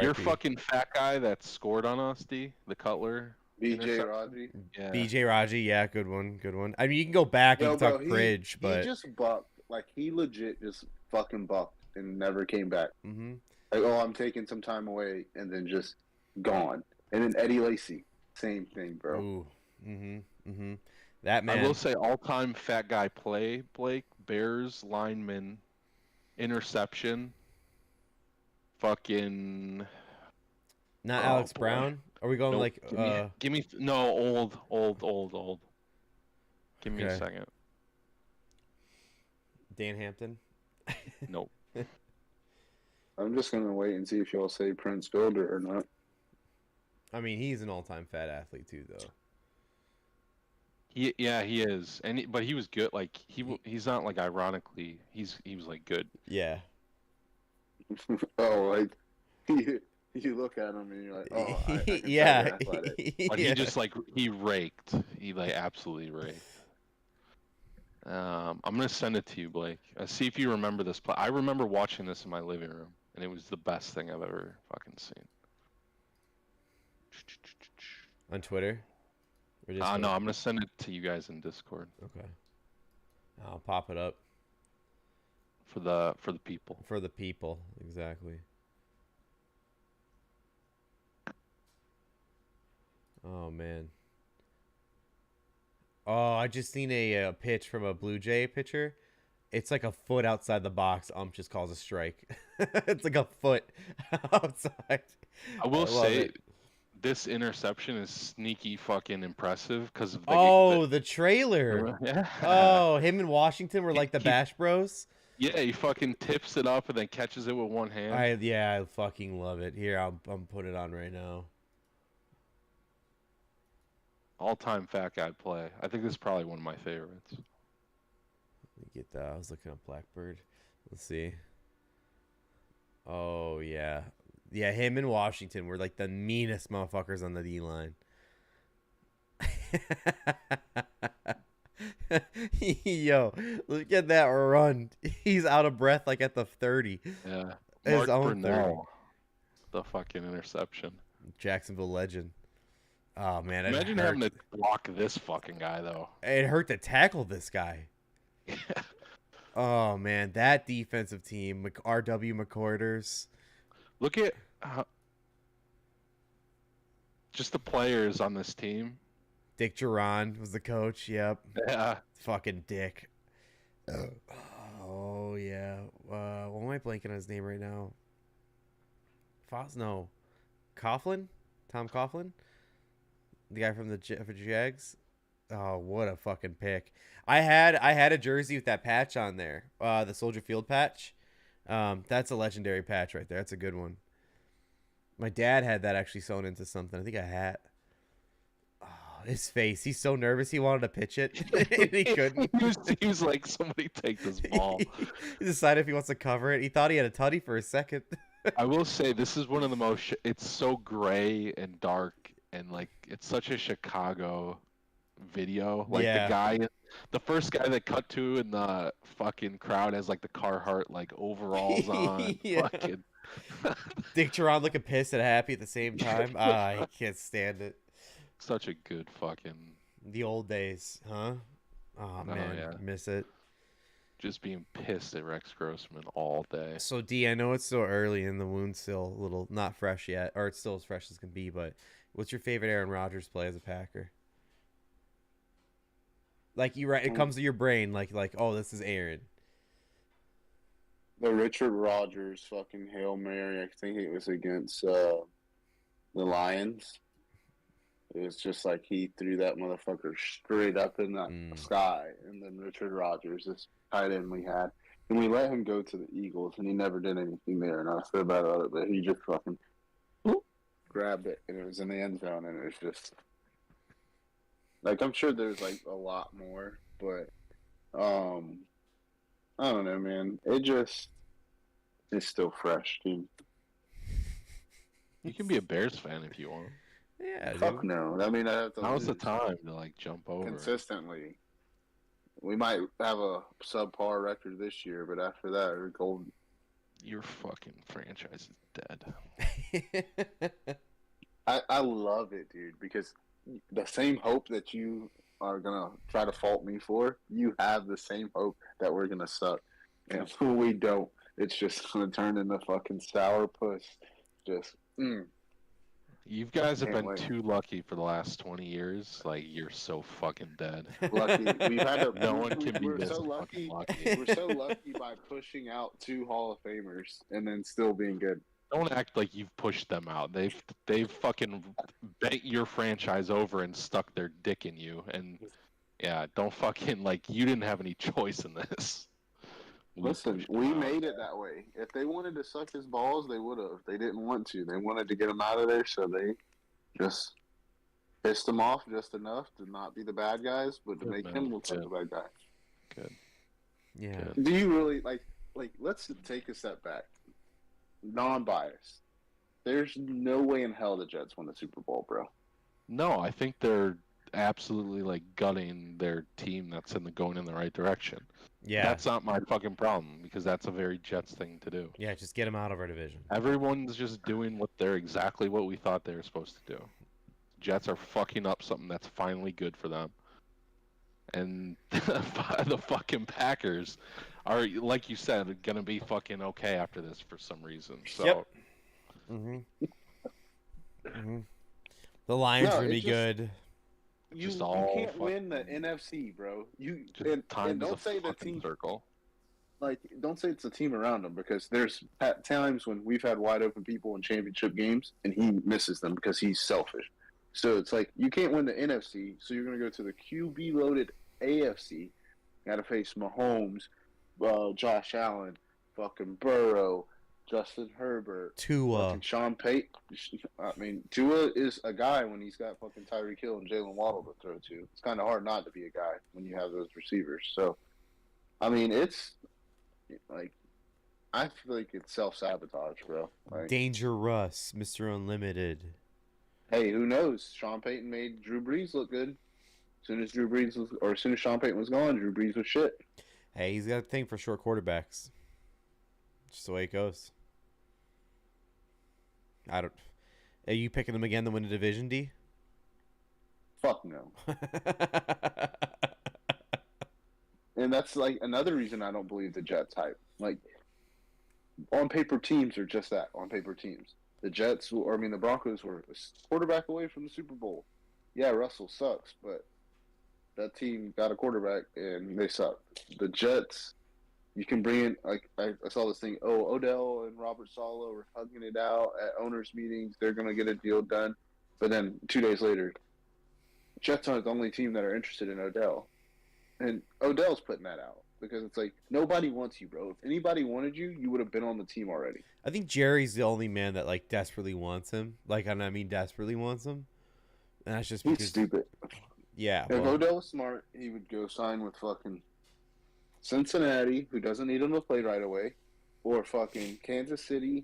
Speaker 3: You're fucking fat guy that scored on us, D. The Cutler.
Speaker 2: BJ
Speaker 3: interception.
Speaker 2: Raji.
Speaker 3: Yeah.
Speaker 1: BJ Raji, yeah, good one. I mean, you can go back and talk Cridge, but
Speaker 2: he just bucked. Like he legit just fucking bucked and never came back.
Speaker 1: Mhm.
Speaker 2: Like, oh, I'm taking some time away and then just gone. And then Eddie Lacy, same thing, bro.
Speaker 1: Ooh. That man.
Speaker 3: I will say all-time fat guy play, Blake. Bears lineman, interception. Fucking.
Speaker 1: Not
Speaker 3: Oh,
Speaker 1: Alex
Speaker 3: boy.
Speaker 1: Brown. Are we going
Speaker 3: Nope.
Speaker 1: like
Speaker 3: give me no old. Give me a
Speaker 1: Okay.
Speaker 3: second.
Speaker 1: Dan Hampton?
Speaker 3: Nope.
Speaker 2: I'm just gonna wait and see if y'all say Prince Fielder or not.
Speaker 1: I mean, he's an all-time fat athlete too, though.
Speaker 3: He is, but he was good. Like he's not like ironically. He was like good.
Speaker 1: Yeah.
Speaker 2: Oh, like you look at him and you're like, oh, I can tell
Speaker 1: yeah.
Speaker 2: you're athletic.
Speaker 3: But he just like he raked. He like absolutely raked. I'm gonna send it to you, Blake. See if you remember this play. I remember watching this in my living room, and it was the best thing I've ever fucking seen.
Speaker 1: On Twitter? Or
Speaker 3: No, I'm gonna send it to you guys in Discord
Speaker 1: Okay. I'll pop it up.
Speaker 3: for the people.
Speaker 1: For the people, exactly. Oh, man. Oh, I just seen a pitch from a Blue Jay pitcher. It's like a foot outside the box. Just calls a strike. It's like a foot outside.
Speaker 3: I will
Speaker 1: love
Speaker 3: say,
Speaker 1: it.
Speaker 3: this interception is sneaky fucking impressive because of
Speaker 1: The trailer.
Speaker 3: yeah.
Speaker 1: Oh, him and Washington were like the
Speaker 3: He-
Speaker 1: Bash Bros.
Speaker 3: Yeah, he fucking tips it up and then catches it with one hand.
Speaker 1: I fucking love it. Here, I'm putting it on right now.
Speaker 3: All-time fat guy play. I think this is probably one of my favorites.
Speaker 1: Let me get that. I was looking up Blackbird. Let's see. Oh yeah, yeah. Him and Washington were like the meanest motherfuckers on the D line. Yo, look at that run. He's out of breath like at the 30.
Speaker 3: Yeah.
Speaker 1: His
Speaker 3: Mark
Speaker 1: own 30.
Speaker 3: Brunell, the fucking interception.
Speaker 1: Jacksonville legend. Oh, man.
Speaker 3: Imagine having to block this fucking guy, though.
Speaker 1: It hurt to tackle this guy. Oh, man. That defensive team, R.W. McCorders.
Speaker 3: Look at just the players on this team.
Speaker 1: Dick Duran was the coach. Yep.
Speaker 3: Yeah.
Speaker 1: Fucking Dick. Oh, yeah. What am I blanking on his name right now? No. Coughlin? Tom Coughlin? The guy from the Jags? Oh, what a fucking pick. I had a jersey with that patch on there. The Soldier Field patch. That's a legendary patch right there. That's a good one. My dad had that actually sewn into something. I think a hat. Oh, his face. He's so nervous he wanted to pitch it. And he couldn't.
Speaker 3: he was like, somebody take this ball.
Speaker 1: He decided if he wants to cover it. He thought he had a tutty for a second.
Speaker 3: I will say this is one of the most. It's so gray and dark, and like it's such a Chicago video. Like the first guy that cut to in the fucking crowd has like the Carhartt like overalls on. Fucking.
Speaker 1: Dick Duran looking pissed and happy at the same time. I can't stand it.
Speaker 3: Such a good fucking.
Speaker 1: The old days, huh? Oh man,
Speaker 3: yeah.
Speaker 1: Miss it.
Speaker 3: Just being pissed at Rex Grossman all day.
Speaker 1: So D, I know it's still early and the wound's still a little not fresh yet, or it's still as fresh as can be. But what's your favorite Aaron Rodgers play as a Packer? Like it comes to your brain like oh, this is Aaron.
Speaker 2: The Richard Rodgers fucking Hail Mary. I think it was against the Lions. It was just like he threw that motherfucker straight up in the sky. And then Richard Rodgers, this tight end we had. And we let him go to the Eagles, and he never did anything there. And I was so bad about it, but he just fucking grabbed it, and it was in the end zone. And it was just... Like, I'm sure there's, like, a lot more. But, I don't know, man. It just... It's still fresh, dude.
Speaker 3: You can be a Bears fan if you want.
Speaker 1: Yeah,
Speaker 2: Fuck
Speaker 1: dude.
Speaker 2: no. I mean, I have to
Speaker 3: Now's the time to like jump over
Speaker 2: consistently. We might have a subpar record this year, but after that, we're golden.
Speaker 3: Your fucking franchise is dead.
Speaker 2: I love it, dude, because the same hope that you are gonna try to fault me for, you have the same hope that we're gonna suck, and when we don't, it's just gonna turn into fucking sour puss. Just.
Speaker 3: You guys have been
Speaker 2: wait.
Speaker 3: too lucky for the last 20 years. Like, you're so fucking dead.
Speaker 2: Lucky. We've had to,
Speaker 3: no one can be
Speaker 2: we're
Speaker 3: this
Speaker 2: so
Speaker 3: lucky.
Speaker 2: We're so lucky by pushing out 2 Hall of Famers and then still being good.
Speaker 3: Don't act like you've pushed them out. They've fucking bent your franchise over and stuck their dick in you. And yeah, don't fucking like you didn't have any choice in this.
Speaker 2: Listen, we made it that way. If they wanted to suck his balls, they would have. They didn't want to. They wanted to get him out of there, so they just pissed him off just enough to not be the bad guys, but to make him look like the bad guy.
Speaker 3: Good.
Speaker 1: Yeah.
Speaker 3: Good.
Speaker 2: Do you really like? Let's take a step back. Non-biased. There's no way in hell the Jets win the Super Bowl, bro.
Speaker 3: No, I think they're absolutely like gutting their team that's going in the right direction.
Speaker 1: Yeah.
Speaker 3: That's not my fucking problem because that's a very Jets thing to do.
Speaker 1: Yeah, just get him out of our division.
Speaker 3: Everyone's just doing exactly what we thought they were supposed to do. Jets are fucking up something that's finally good for them. And the fucking Packers are, like you said, going to be fucking okay after this for some reason. So.
Speaker 1: Yep. The Lions are going to be good.
Speaker 2: You can't win the NFC, bro. And don't say the team
Speaker 3: circle.
Speaker 2: Like, don't say it's the team around him because there's times when we've had wide open people in championship games and he misses them because he's selfish. So it's like you can't win the NFC, so you're going to go to the QB loaded AFC. Got to face Mahomes, Josh Allen, fucking Burrow, Justin Herbert,
Speaker 1: Tua,
Speaker 2: fucking Sean Payton. I mean, Tua is a guy when he's got fucking Tyreek Hill and Jalen Waddle to throw to. It's kind of hard not to be a guy when you have those receivers. So, I mean, it's like I feel like it's self-sabotage, bro. Like,
Speaker 1: Dangerous, Mr. Unlimited.
Speaker 2: Hey, who knows? Sean Payton made Drew Brees look good. As soon as as soon as Sean Payton was gone, Drew Brees was shit.
Speaker 1: Hey, he's got a thing for short quarterbacks. Just the way it goes. Are you picking them again to win the division, D?
Speaker 2: Fuck no. And that's like another reason I don't believe the Jets hype. Like, on paper teams are just that, on paper teams. The the Broncos were a quarterback away from the Super Bowl. Yeah, Russell sucks, but that team got a quarterback and they suck. The Jets, you can bring in, like, I saw this thing, Odell and Robert Saleh were hugging it out at owners' meetings. They're going to get a deal done. But then 2 days later, Jets aren't the only team that are interested in Odell. And Odell's putting that out because it's like, nobody wants you, bro. If anybody wanted you, you would have been on the team already.
Speaker 1: I think Jerry's the only man that, like, desperately wants him. Like, I mean, desperately wants him. And that's just because...
Speaker 2: He's stupid.
Speaker 1: Yeah.
Speaker 2: If Odell was smart, he would go sign with fucking Cincinnati, who doesn't need him to play right away, or fucking Kansas City,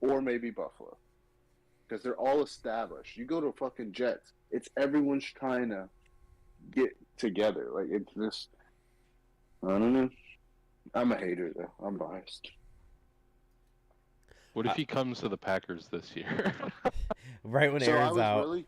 Speaker 2: or maybe Buffalo. Because they're all established. You go to fucking Jets, it's everyone's trying to get together. Like, it's just, I don't know. I'm a hater, though. I'm biased.
Speaker 3: What if he comes to the Packers this year?
Speaker 1: Right when Aaron's out.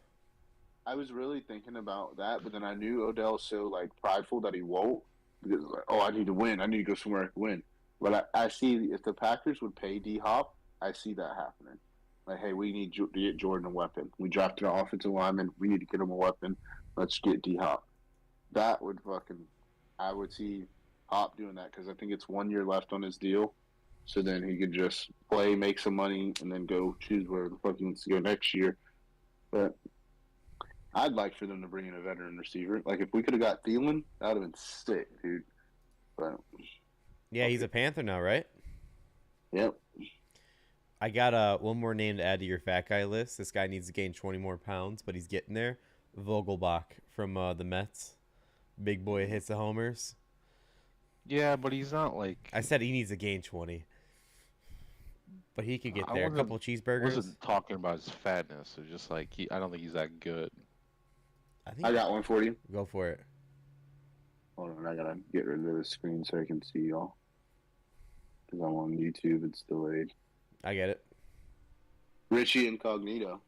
Speaker 2: I was really thinking about that, but then I knew Odell's so, like, prideful that he won't. Because, like, I need to win. I need to go somewhere I can win. But I see if the Packers would pay D-Hop, I see that happening. Like, hey, we need to get Jordan a weapon. We drafted an offensive lineman. We need to get him a weapon. Let's get D-Hop. That would I would see Hop doing that because I think it's 1 year left on his deal. So then he could just play, make some money, and then go choose where the fuck he wants to go next year. But I'd like for them to bring in a veteran receiver. Like, if we could have got Thielen, that would have been sick, dude. But
Speaker 1: Yeah, he's a Panther now, right?
Speaker 2: Yep.
Speaker 1: I got one more name to add to your fat guy list. This guy needs to gain 20 more pounds, but he's getting there. Vogelbach from the Mets. Big boy hits the homers.
Speaker 3: Yeah, but he's not like...
Speaker 1: I said he needs to gain 20. But he could get there. A couple cheeseburgers.
Speaker 3: I wasn't talking about his fatness. It's just like, I don't think he's that good.
Speaker 2: I got one for you.
Speaker 1: Go for it.
Speaker 2: Hold on, I gotta get rid of the screen so I can see y'all. Because I'm on YouTube, it's delayed.
Speaker 1: I get it.
Speaker 2: Richie Incognito.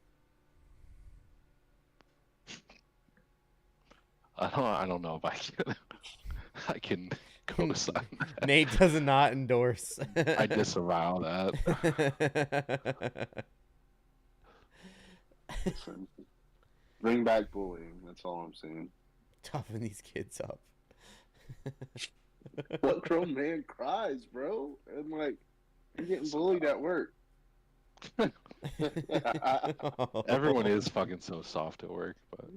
Speaker 3: I don't know if I can co-sign that.
Speaker 1: Nate does not endorse.
Speaker 3: I disavow that.
Speaker 2: Listen, bring back bullying. That's all I'm saying.
Speaker 1: Toughen these kids up.
Speaker 2: What grown man cries, bro? And like, you're getting bullied at work.
Speaker 3: Everyone is fucking so soft at work, but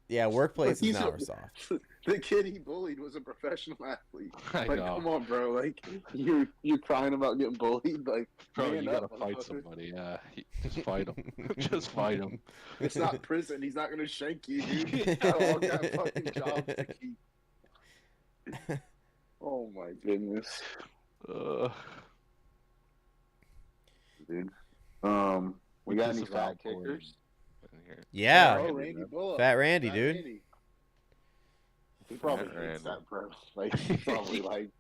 Speaker 1: yeah, workplace is not soft.
Speaker 2: The kid he bullied was a professional athlete.
Speaker 3: I
Speaker 2: Like,
Speaker 3: know.
Speaker 2: come on, bro. Like, you're crying about getting bullied. Like,
Speaker 3: Bro,
Speaker 2: man
Speaker 3: you
Speaker 2: up,
Speaker 3: gotta fight
Speaker 2: motherfucker.
Speaker 3: somebody. Yeah, just fight him. Just fight him.
Speaker 2: It's not prison. He's not gonna shank you, dude. You all got fucking jobs to keep. Oh my goodness, dude. We got any fat kickers?
Speaker 1: Yeah.
Speaker 2: Oh, Randy Bullock.
Speaker 1: Fat Randy, dude.
Speaker 2: Randy. He probably
Speaker 3: Fat
Speaker 2: hates
Speaker 3: Randy.
Speaker 2: that, bro. Like, he probably like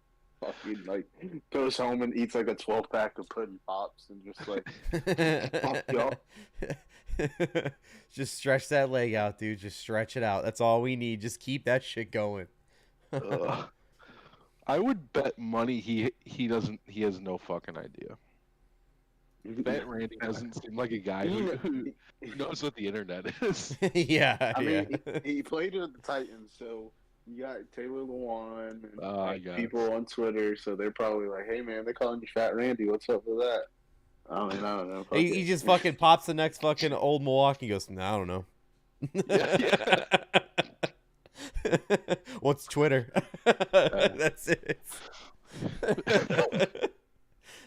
Speaker 2: fucking like goes home and eats like a 12-pack of pudding pops and just like fuck y'all.
Speaker 1: Just stretch that leg out, dude. Just stretch it out. That's all we need. Just keep that shit going.
Speaker 3: I would bet money he doesn't. He has no fucking idea. Fat Randy doesn't seem like a guy who knows what the internet is.
Speaker 1: Yeah,
Speaker 2: I mean,
Speaker 1: yeah.
Speaker 2: he played with the Titans, so you got Taylor Lewan and
Speaker 3: I guess.
Speaker 2: people on Twitter, so they're probably like, "Hey, man, they're calling you Fat Randy. What's up with that?" I don't know. Fuck
Speaker 1: He
Speaker 2: it.
Speaker 1: just fucking pops the next fucking old Milwaukee and goes, "Nah, I don't know."
Speaker 3: Yeah.
Speaker 1: What's Twitter? That's it.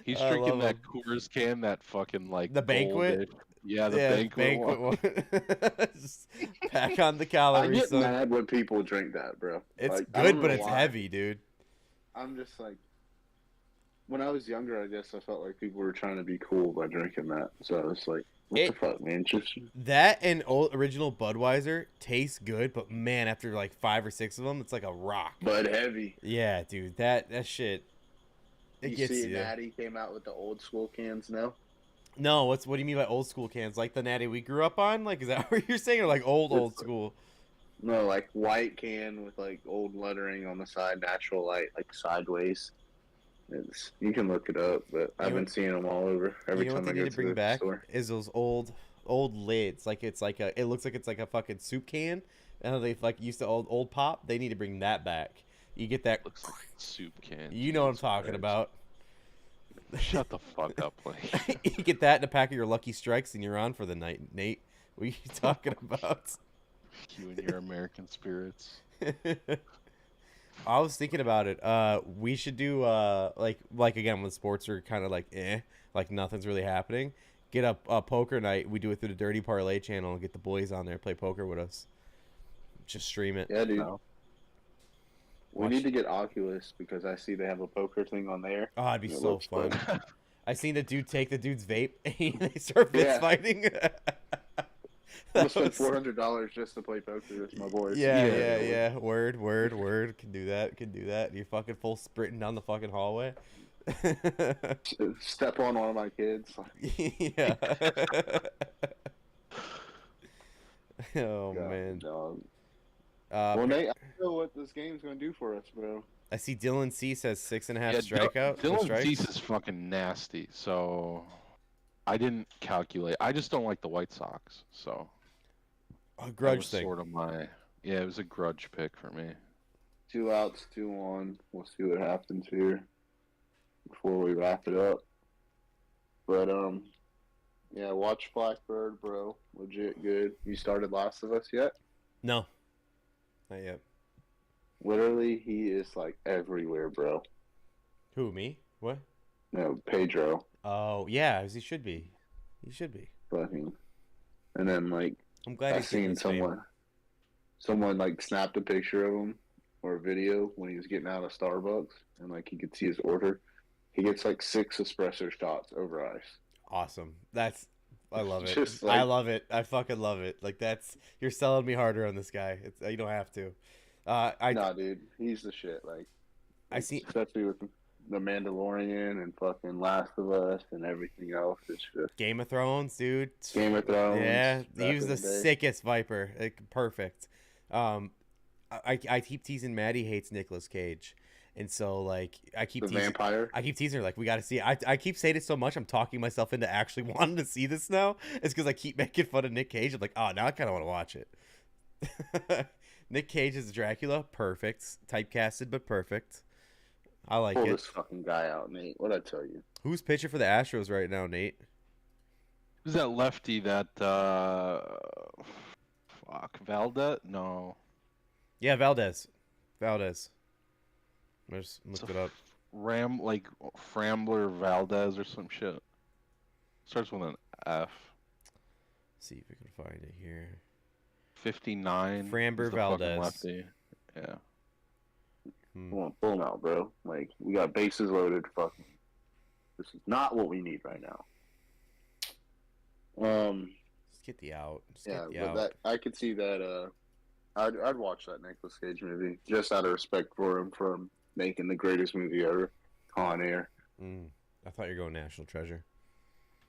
Speaker 3: He's
Speaker 1: I
Speaker 3: drinking
Speaker 1: love
Speaker 3: that
Speaker 1: him.
Speaker 3: Coors can, that fucking like
Speaker 1: The banquet?
Speaker 3: gold- Yeah, the banquet one.
Speaker 1: one. Just pack on the
Speaker 2: I
Speaker 1: calories.
Speaker 2: get
Speaker 1: son.
Speaker 2: mad when people drink that, bro.
Speaker 1: It's
Speaker 2: Like, I
Speaker 1: good,
Speaker 2: don't
Speaker 1: but
Speaker 2: know
Speaker 1: it's
Speaker 2: why.
Speaker 1: heavy, dude.
Speaker 2: I'm just like, when I was younger, I guess I felt like people were trying to be cool by drinking that. So it's like, What the fuck, man? Just
Speaker 1: That and original Budweiser tastes good, but man, after like 5 or 6 of them, it's like a rock.
Speaker 2: Bud Heavy.
Speaker 1: Yeah, dude, that shit. It
Speaker 2: You
Speaker 1: gets
Speaker 2: see,
Speaker 1: you.
Speaker 2: Natty came out with the old school cans now.
Speaker 1: No, what do you mean by old school cans? Like the Natty we grew up on? Like, is that what you're saying, or like old school?
Speaker 2: No, like white can with like old lettering on the side, natural light, like sideways. You can look it up, but I've been seeing them all over every time I go to the
Speaker 1: back
Speaker 2: store.
Speaker 1: is those old lids. Like it looks like it's like a fucking soup can. And they like used to old pop. They need to bring that back. You get that
Speaker 3: Looks like a soup can.
Speaker 1: You know what I'm talking about.
Speaker 3: Shut the fuck up, Blake.
Speaker 1: You get that in a pack of your Lucky Strikes and you're on for the night, Nate. What are you talking about?
Speaker 3: You and your American spirits.
Speaker 1: I was thinking about it. We should do like again when sports are kind of like like nothing's really happening. Get a poker night. We do it through the Dirty Parlay channel and get the boys on there play poker with us. Just stream it.
Speaker 2: Yeah, dude.
Speaker 3: No.
Speaker 2: We need to get Oculus because I see they have a poker thing on there.
Speaker 1: Oh, it'd be so
Speaker 2: looks
Speaker 1: fun.
Speaker 2: fun.
Speaker 1: I seen the dude take the dude's vape and they start fist fighting.
Speaker 2: I'll spend $400 just to play poker with my boys.
Speaker 1: Yeah. Word. Can do that. You're fucking full sprinting down the fucking hallway.
Speaker 2: Step on one of my kids.
Speaker 1: Yeah. Oh,
Speaker 2: God,
Speaker 1: man.
Speaker 2: Dog. Well, Nate, I don't know what this game's going to do for us, bro.
Speaker 1: I see Dylan C says 6.5 strikeout.
Speaker 3: Dylan Cease is fucking nasty, so I didn't calculate. I just don't like the White Sox, so
Speaker 1: A grudge thing.
Speaker 3: Sort of it was a grudge pick for me.
Speaker 2: 2 outs, 2 on. We'll see what happens here before we wrap it up. But yeah, watch Blackbird, bro. Legit good. You started Last of Us yet?
Speaker 1: No, not yet.
Speaker 2: Literally, he is like everywhere, bro.
Speaker 1: Who, me? What?
Speaker 2: No, Pedro.
Speaker 1: Oh, yeah, he should be. He should be.
Speaker 2: Fucking. And then like
Speaker 1: I'm glad
Speaker 2: I
Speaker 1: he's getting
Speaker 2: seen
Speaker 1: his fame.
Speaker 2: someone like snapped a picture of him or a video when he was getting out of Starbucks and like he could see his order. He gets like 6 espresso shots over ice.
Speaker 1: Awesome. I love it.
Speaker 2: Just
Speaker 1: I love it. I fucking love it. Like you're selling me harder on this guy. You don't have to.
Speaker 2: Nah, dude, he's the shit. Like
Speaker 1: I see,
Speaker 2: especially with the Mandalorian and fucking Last of Us and everything else. It's just
Speaker 1: Game of Thrones, dude.
Speaker 2: Game of Thrones.
Speaker 1: Yeah,
Speaker 2: back
Speaker 1: he was
Speaker 2: in
Speaker 1: the
Speaker 2: day.
Speaker 1: sickest Viper. Like, perfect. I keep teasing Maddie hates Nicolas Cage, and so like I keep
Speaker 2: The
Speaker 1: teasing.
Speaker 2: vampire.
Speaker 1: I keep teasing her like we got to see it. I keep saying it so much I'm talking myself into actually wanting to see this now. It's because I keep making fun of Nick Cage. I'm like, oh, now I kind of want to watch it. Nick Cage is Dracula, perfect. Typecasted but perfect. I like
Speaker 2: Pull
Speaker 1: it.
Speaker 2: this fucking guy out, Nate. What'd I tell you?
Speaker 1: Who's pitching for the Astros right now, Nate?
Speaker 3: Who's that lefty that Valdez? No.
Speaker 1: Yeah, Valdez. I just
Speaker 3: It's
Speaker 1: looked it up.
Speaker 3: Frambler Valdez or some shit. Starts with an F.
Speaker 1: See if we can find it here.
Speaker 3: 59.
Speaker 1: Framber
Speaker 3: is the fucking
Speaker 1: Valdez.
Speaker 3: Lefty. Yeah.
Speaker 2: Come on, pull him out, bro. Like we got bases loaded. Fucking. This is not what we need right now.
Speaker 1: Just get the out. Just
Speaker 2: Yeah,
Speaker 1: get the
Speaker 2: but
Speaker 1: out.
Speaker 2: that I could see that. I'd watch that Nicolas Cage movie just out of respect for him from making the greatest movie ever, Con Air.
Speaker 1: I thought you were going National Treasure.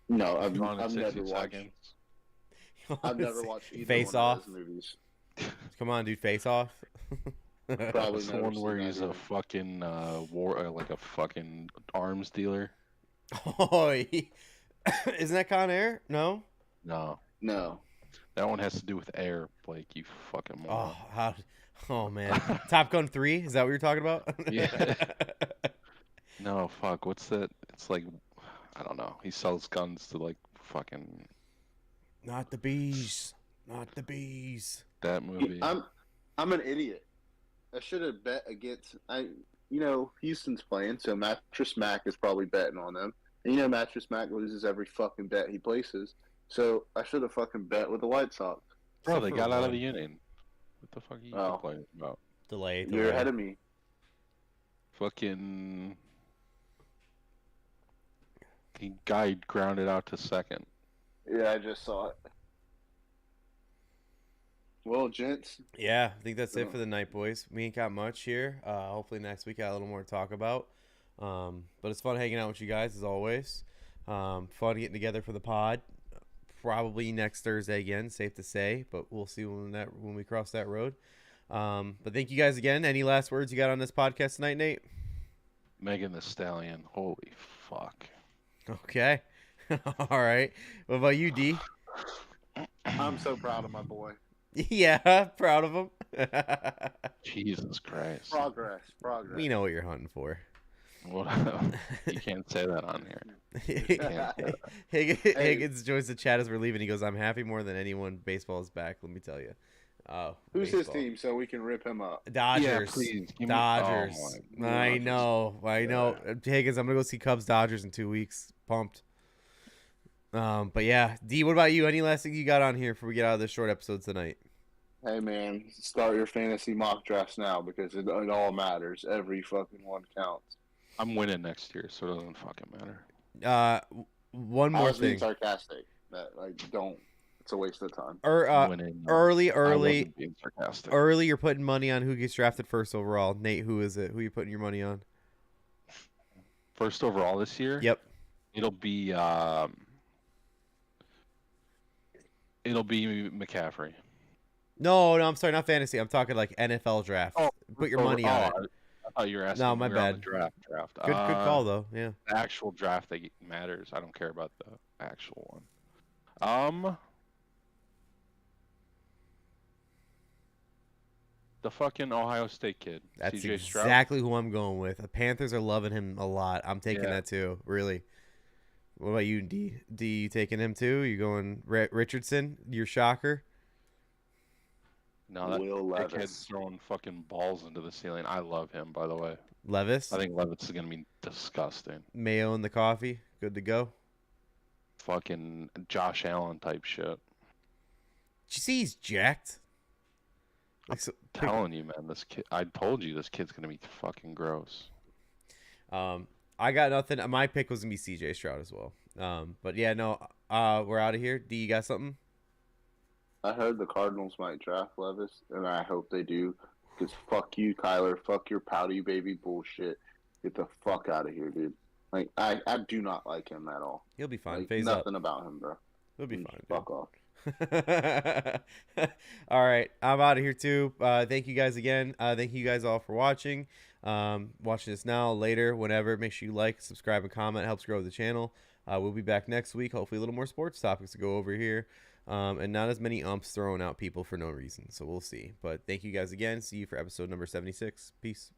Speaker 2: No, I've
Speaker 3: Gone in
Speaker 2: never
Speaker 3: 60
Speaker 2: watched.
Speaker 3: seconds.
Speaker 2: I've never watched either
Speaker 1: Face
Speaker 2: one
Speaker 1: Off.
Speaker 2: of those movies.
Speaker 1: Come on, dude. Face Off.
Speaker 2: Probably
Speaker 3: It's the
Speaker 2: never
Speaker 3: one
Speaker 2: seen
Speaker 3: where
Speaker 2: that
Speaker 3: he's a
Speaker 2: either.
Speaker 3: fucking like a fucking arms dealer.
Speaker 1: Oh, isn't that Con Air? No.
Speaker 3: No,
Speaker 2: No,
Speaker 3: that one has to do with air, Blake. You fucking moron.
Speaker 1: Oh man. Top Gun 3. Is that what you're talking about?
Speaker 3: Yeah. No, fuck. What's that? It's like, I don't know. He sells guns to like fucking
Speaker 1: Not the bees. Not the bees.
Speaker 3: that movie.
Speaker 2: I'm an idiot. I should have bet against. Houston's playing, so Mattress Mac is probably betting on them. And Mattress Mac loses every fucking bet he places. So I should have fucking bet with the White Sox.
Speaker 3: Bro, they
Speaker 1: Except
Speaker 3: got
Speaker 1: for
Speaker 3: out of
Speaker 1: one.
Speaker 3: the union. What the fuck are you
Speaker 2: Oh.
Speaker 3: complaining about?
Speaker 1: Delay.
Speaker 2: You're ahead of me.
Speaker 3: Fucking guy grounded out to second.
Speaker 2: Yeah, I just saw it. Well, gents.
Speaker 1: Yeah, I think that's it for the night, boys. We ain't got much here. Hopefully next week I got a little more to talk about. But it's fun hanging out with you guys as always. Fun getting together for the pod. Probably next Thursday again, safe to say, but we'll see when we cross that road. But thank you guys again. Any last words you got on this podcast tonight, Nate?
Speaker 3: Megan the Stallion. Holy fuck.
Speaker 1: Okay. All right. What about you, D?
Speaker 2: I'm so proud of my boy.
Speaker 1: Yeah, proud of him.
Speaker 3: Jesus Christ.
Speaker 2: Progress.
Speaker 1: We know what you're hunting for.
Speaker 3: What? You can't say that on here.
Speaker 1: Higgins joins the chat as we're leaving. He goes, "I'm happy more than anyone. Baseball is back. Let me tell you."
Speaker 2: Who's his team so we can rip him up?
Speaker 1: Dodgers.
Speaker 3: Yeah, please.
Speaker 1: Dodgers.
Speaker 3: Oh
Speaker 1: I know. Higgins, I'm gonna go see Cubs Dodgers in 2 weeks. Pumped. But yeah, D, what about you? Any last thing you got on here before we get out of this short episode tonight?
Speaker 2: Hey man, start your fantasy mock drafts now because it all matters. Every fucking one counts.
Speaker 3: I'm winning next year, so it doesn't fucking matter.
Speaker 1: One
Speaker 2: I
Speaker 1: more
Speaker 2: was being
Speaker 1: thing.
Speaker 2: sarcastic. That don't. It's a waste of time.
Speaker 3: Winning.
Speaker 1: Early.
Speaker 3: I wasn't being sarcastic.
Speaker 1: Early, you're putting money on who gets drafted first overall. Nate, who is it? Who are you putting your money on?
Speaker 3: First overall this year?
Speaker 1: Yep.
Speaker 3: It'll be McCaffrey.
Speaker 1: No, I'm sorry, not fantasy. I'm talking like NFL draft. Put your money on it.
Speaker 3: I thought you were asking.
Speaker 1: No, my bad.
Speaker 3: On the draft.
Speaker 1: Good call though. Yeah.
Speaker 3: The actual draft that matters. I don't care about the actual one. The fucking Ohio State kid.
Speaker 1: That's
Speaker 3: CJ Stroud.
Speaker 1: exactly who I'm going with. The Panthers are loving him a lot. I'm taking that too. Really. What about you, D? D, you taking him too? You going Richardson? Your shocker?
Speaker 3: No, that
Speaker 2: Will
Speaker 3: kid's throwing fucking balls into the ceiling. I love him, by the way.
Speaker 1: Levis?
Speaker 3: I think Levis is gonna be disgusting.
Speaker 1: Mayo in the coffee. Good to go.
Speaker 3: Fucking Josh Allen type shit.
Speaker 1: Did you see he's jacked?
Speaker 3: Telling you, man, this kid. I told you this kid's gonna be fucking gross.
Speaker 1: I got nothing. My pick was gonna be CJ Stroud as well. But yeah, no. We're out of here. D, you got something?
Speaker 2: I heard the Cardinals might draft Levis, and I hope they do. Because fuck you, Kyler. Fuck your pouty baby bullshit. Get the fuck out of here, dude. Like, I do not like him at all.
Speaker 1: He'll be fine.
Speaker 2: Like,
Speaker 1: Phase
Speaker 2: nothing
Speaker 1: up.
Speaker 2: about him, bro.
Speaker 1: He'll be fine.
Speaker 2: Fuck off.
Speaker 1: All right, I'm out of here too. Thank you guys again. Thank you guys all for watching. Watching this now, later, whenever. Make sure you like, subscribe, and comment. It helps grow the channel. We'll be back next week. Hopefully, a little more sports topics to go over here. And not as many umps throwing out people for no reason. So we'll see. But thank you guys again. See you for episode number 76. Peace.